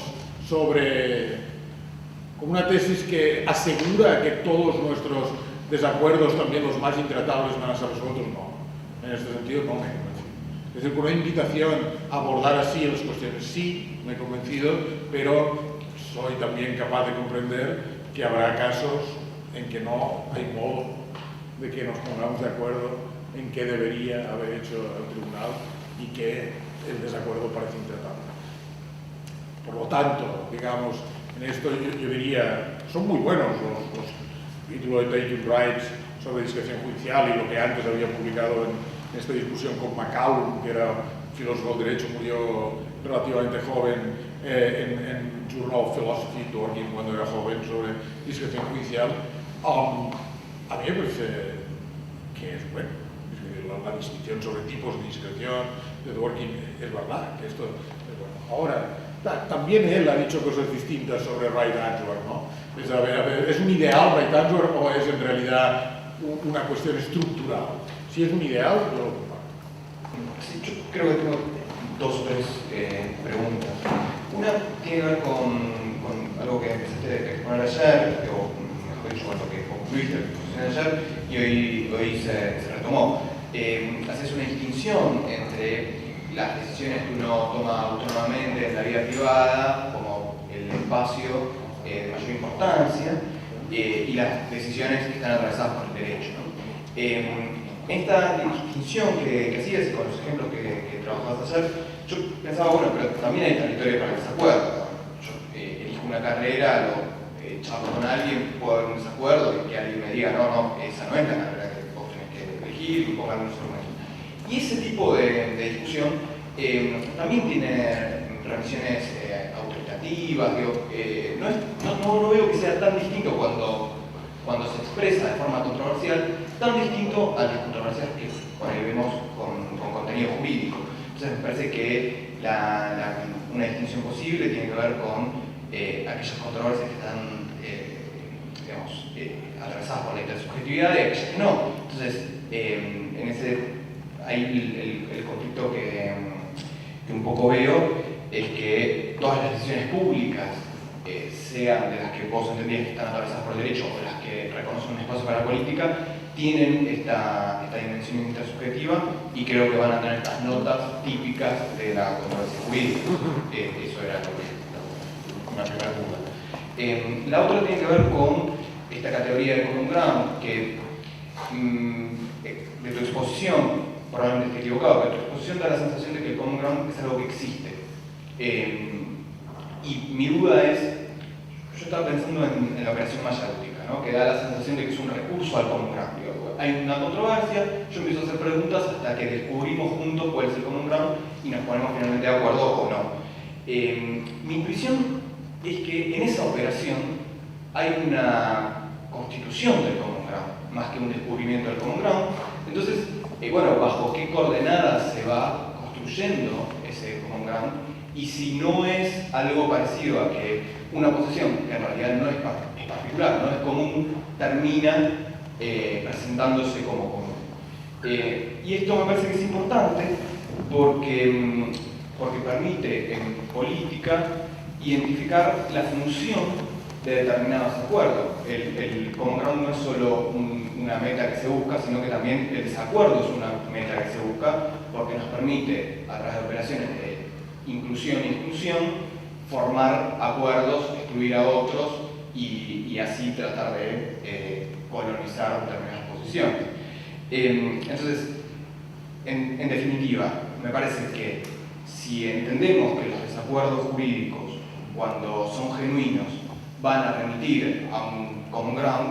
[SPEAKER 2] como una tesis que asegura que todos nuestros desacuerdos, también los más intratables, van a ser resueltos, no. En este sentido no me he convencido. Es decir, con una invitación a abordar así las cuestiones, sí, me he convencido, pero soy también capaz de comprender que habrá casos en que no hay modo de que nos pongamos de acuerdo en qué debería haber hecho el tribunal y que el desacuerdo parece intratable. Por lo tanto, digamos, en esto yo diría, son muy buenos los títulos de Taking Rights sobre discreción judicial y lo que antes había publicado en esta discusión con McCallum, que era filósofo del derecho, murió relativamente joven en Journal of Philosophy, Dworkin, cuando era joven, sobre discreción judicial. A mí me parece que es bueno. La distinción sobre tipos de discreción de Dworkin es verdad, que esto es bueno. Ahora, también él ha dicho cosas distintas sobre right answer, ¿no? Es, a ver, ¿es un ideal right answer o es en realidad una cuestión estructural? Si es un ideal, yo lo comparto.
[SPEAKER 1] Sí, yo creo que tengo dos o tres preguntas. Una tiene que ver con algo que empezaste a exponer ayer, o mejor dicho, con lo que concluiste ayer, y hoy se retomó. Haces una distinción entre las decisiones que uno toma autónomamente en la vida privada, como el espacio de mayor importancia, y las decisiones que están atravesadas por el derecho, ¿no? Esta distinción que hacías con los ejemplos que trabajaste ayer, yo pensaba, bueno, pero también hay territorio para el desacuerdo. Yo elijo una carrera, charlo con alguien, puedo haber un desacuerdo y que alguien me diga, no, esa no es la carrera que vos tenés que elegir y pongan un instrumento. Y ese tipo de discusión también tiene remisiones autoritativas, digo, no veo que sea tan distinto cuando
[SPEAKER 6] cuando se expresa de forma controversial, tan distinto a las controversias que por ahí vemos con contenido jurídico. Entonces me parece que una distinción posible tiene que ver con aquellas controversias que están atravesadas por la intersubjetividad y aquellas que no. Entonces, ahí el conflicto que un poco veo es que todas las decisiones públicas, sean de las que vos entendías que están atravesadas por el derecho o las que reconocen un espacio para la política, tienen esta dimensión intersubjetiva y creo que van a tener estas notas típicas de la controversia jurídica. Eso era una primera duda. La otra tiene que ver con esta categoría de common ground, que de tu exposición, probablemente esté equivocado, pero tu exposición da la sensación de que el common ground es algo que existe. Y mi duda es, yo estaba pensando en la operación mayéutica, ¿no? Que da la sensación de que es un recurso al common ground. Hay una controversia, yo empiezo a hacer preguntas hasta que descubrimos juntos cuál es el common ground y nos ponemos finalmente de acuerdo o no. Mi intuición es que en esa operación hay una constitución del common ground, más que un descubrimiento del common ground. Entonces, bueno, bajo qué coordenadas se va construyendo ese common ground, y si no es algo parecido a que una posesión, que en realidad no es particular, no es común, termina presentándose como común. Y esto me parece que es importante porque permite en política identificar la función de determinados acuerdos. El common ground no es solo una meta que se busca, sino que también el desacuerdo es una meta que se busca, porque nos permite, a través de operaciones de inclusión e exclusión, formar acuerdos, excluir a otros y así tratar de colonizar determinadas posiciones. Entonces, en definitiva, me parece que si entendemos que los desacuerdos jurídicos, cuando son genuinos, van a remitir a un common ground,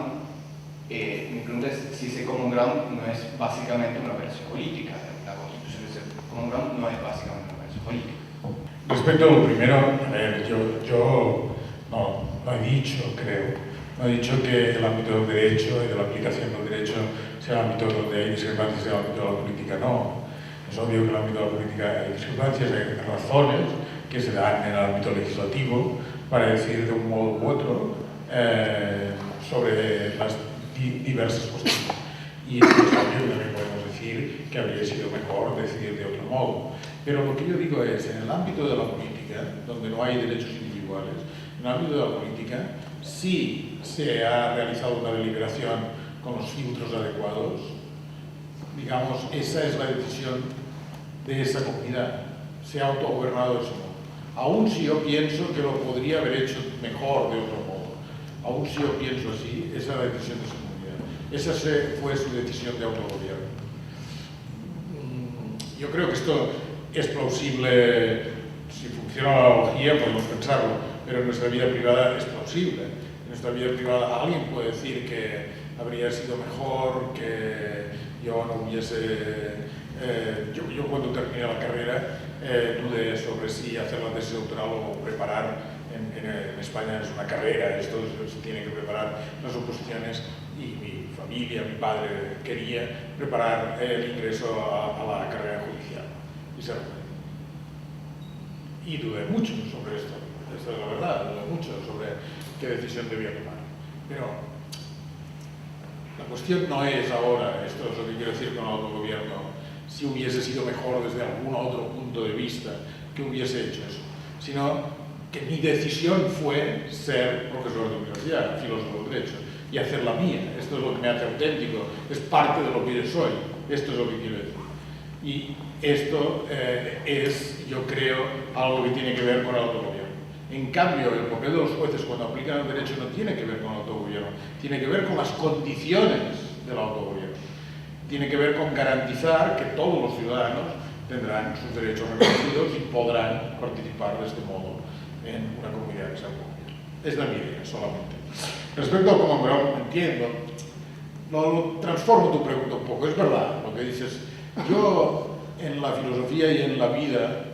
[SPEAKER 6] mi pregunta es si ese common ground no es básicamente una operación política. La constitución de ese common ground no es básicamente una operación política.
[SPEAKER 2] Respecto a lo primero, a ver, yo no he dicho, creo, no he dicho que el ámbito del derecho y de la aplicación del derecho sea el ámbito donde hay discrepancias y el ámbito de la política no. Es obvio que en el ámbito de la política hay discrepancias, hay razones que se dan en el ámbito legislativo para decir de un modo u otro sobre las diversas cuestiones. Y es obvio que también podemos decir que habría sido mejor decidir de otro modo. Pero lo que yo digo es, en el ámbito de la política, donde no hay derechos individuales, en el ámbito de la política, sí se ha realizado una deliberación con los filtros adecuados. Digamos, esa es la decisión de esa comunidad. Se ha autogobernado de ese modo. Aún si yo pienso que lo podría haber hecho mejor de otro modo, aún si yo pienso así, esa es la decisión de esa comunidad. Esa fue su decisión de autogobierno. Yo creo que esto es plausible, si funciona la analogía podemos pensarlo, pero en nuestra vida privada es plausible. En nuestra vida privada alguien puede decir que habría sido mejor, que yo no hubiese... yo cuando terminé la carrera dudé sobre si hacer la tesis doctoral o preparar, en España es una carrera, esto se tiene que preparar las oposiciones, y mi familia, mi padre quería preparar el ingreso a la carrera judicial. Y dudé mucho sobre esto, esta es la verdad, dudé mucho sobre qué decisión debía tomar. Pero la cuestión no es ahora, esto es lo que quiero decir con el autogobierno, si hubiese sido mejor desde algún otro punto de vista que hubiese hecho eso, sino que mi decisión fue ser profesor de universidad, filósofo del derecho, y hacer la mía. Esto es lo que me hace auténtico, es parte de lo que yo soy, esto es lo que quiero decir. Y esto es, yo creo, algo que tiene que ver con el autogobierno. En cambio, el papel de los jueces cuando aplican el derecho no tiene que ver con el autogobierno, tiene que ver con las condiciones del autogobierno. Tiene que ver con garantizar que todos los ciudadanos tendrán sus derechos reconocidos y podrán participar de este modo en una comunidad que sea común. Es la mi idea, solamente. Respecto al common ground, entiendo, lo transformo tu pregunta un poco. Es verdad lo que dices. Yo, en la filosofía y en la vida,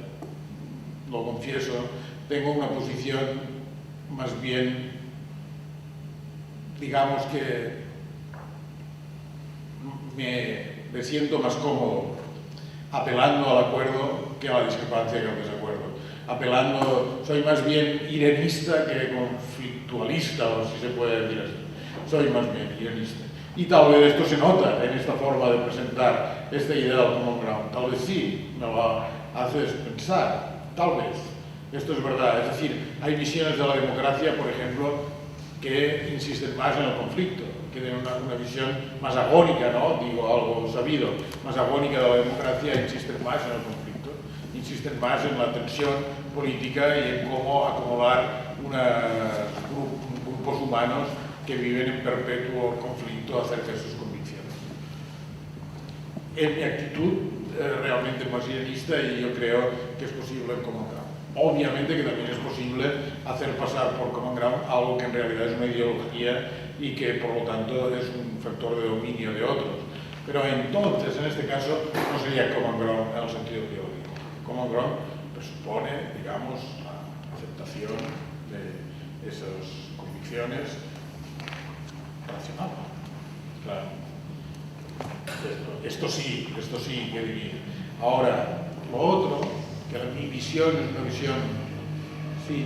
[SPEAKER 2] lo confieso, tengo una posición más bien digamos que me siento más cómodo apelando al acuerdo que a la discrepancia que al desacuerdo. Soy más bien irenista que conflictualista, o si se puede decir así. Soy más bien irenista. Y tal vez esto se nota en esta forma de presentar esta idea del common ground. Tal vez sí, me lo haces pensar, tal vez. Esto es verdad. Es decir, hay visiones de la democracia, por ejemplo, que insisten más en el conflicto, que tienen una visión más agónica, ¿no? Digo algo sabido, más agónica de la democracia, insisten más en el conflicto, insisten más en la tensión política y en cómo acomodar grupos humanos que viven en perpetuo conflicto acerca de sus convicciones. En mi actitud realmente más irenista, y yo creo que es posible en common ground. Obviamente que también es posible hacer pasar por common ground algo que en realidad es una ideología y que por lo tanto es un factor de dominio de otros. Pero entonces, en este caso, no sería common ground en el sentido biológico. Common ground presupone, digamos, la aceptación de esas convicciones racional. Claro. Esto sí que diría. Ahora, lo otro, que mi visión es una visión, sí,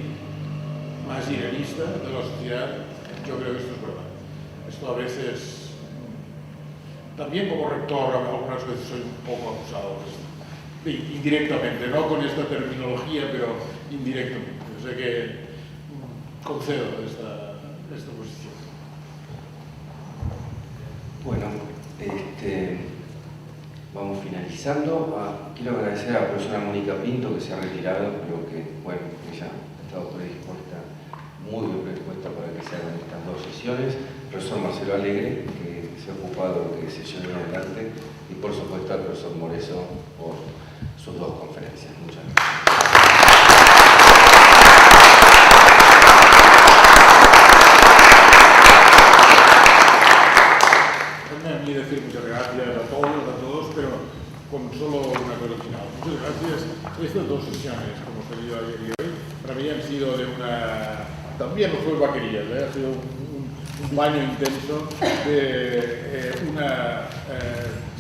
[SPEAKER 2] más irenista de la sociedad, yo creo que esto es verdad. Esto a veces, también como rector, algunas veces soy un poco acusado de esto. Sí, indirectamente, no con esta terminología, pero indirectamente. O sea que concedo esta posición.
[SPEAKER 1] Bueno, vamos finalizando. Quiero agradecer a la profesora Mónica Pinto, que se ha retirado, pero que, bueno, ella ha estado predispuesta, muy bien predispuesta para que se hagan estas dos sesiones. El profesor Marcelo Alegre, que se ha ocupado de que se lleven adelante, y por supuesto al profesor Moreso por sus dos conferencias. Muchas gracias.
[SPEAKER 2] Decir muchas gracias a todos, pero con solo una cosa final. Muchas gracias. Estas dos sesiones, como he tenido ayer y hoy, para mí han sido de también no fue vaquerías, ha sido un baño intenso de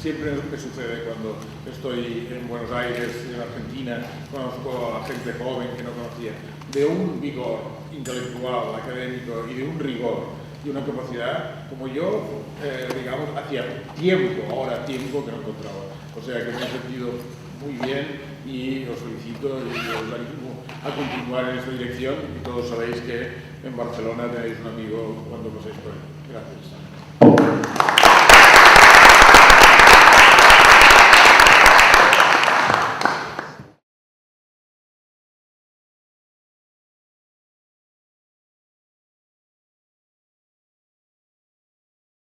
[SPEAKER 2] siempre me sucede cuando estoy en Buenos Aires, en Argentina, conozco a gente joven que no conocía, de un vigor intelectual, académico y de un rigor y una capacidad como yo, digamos, hacía tiempo que no encontraba. O sea que me he sentido muy bien y os felicito y os animo a continuar en esta dirección, y todos sabéis que en Barcelona tenéis un amigo cuando paséis por ahí. Gracias.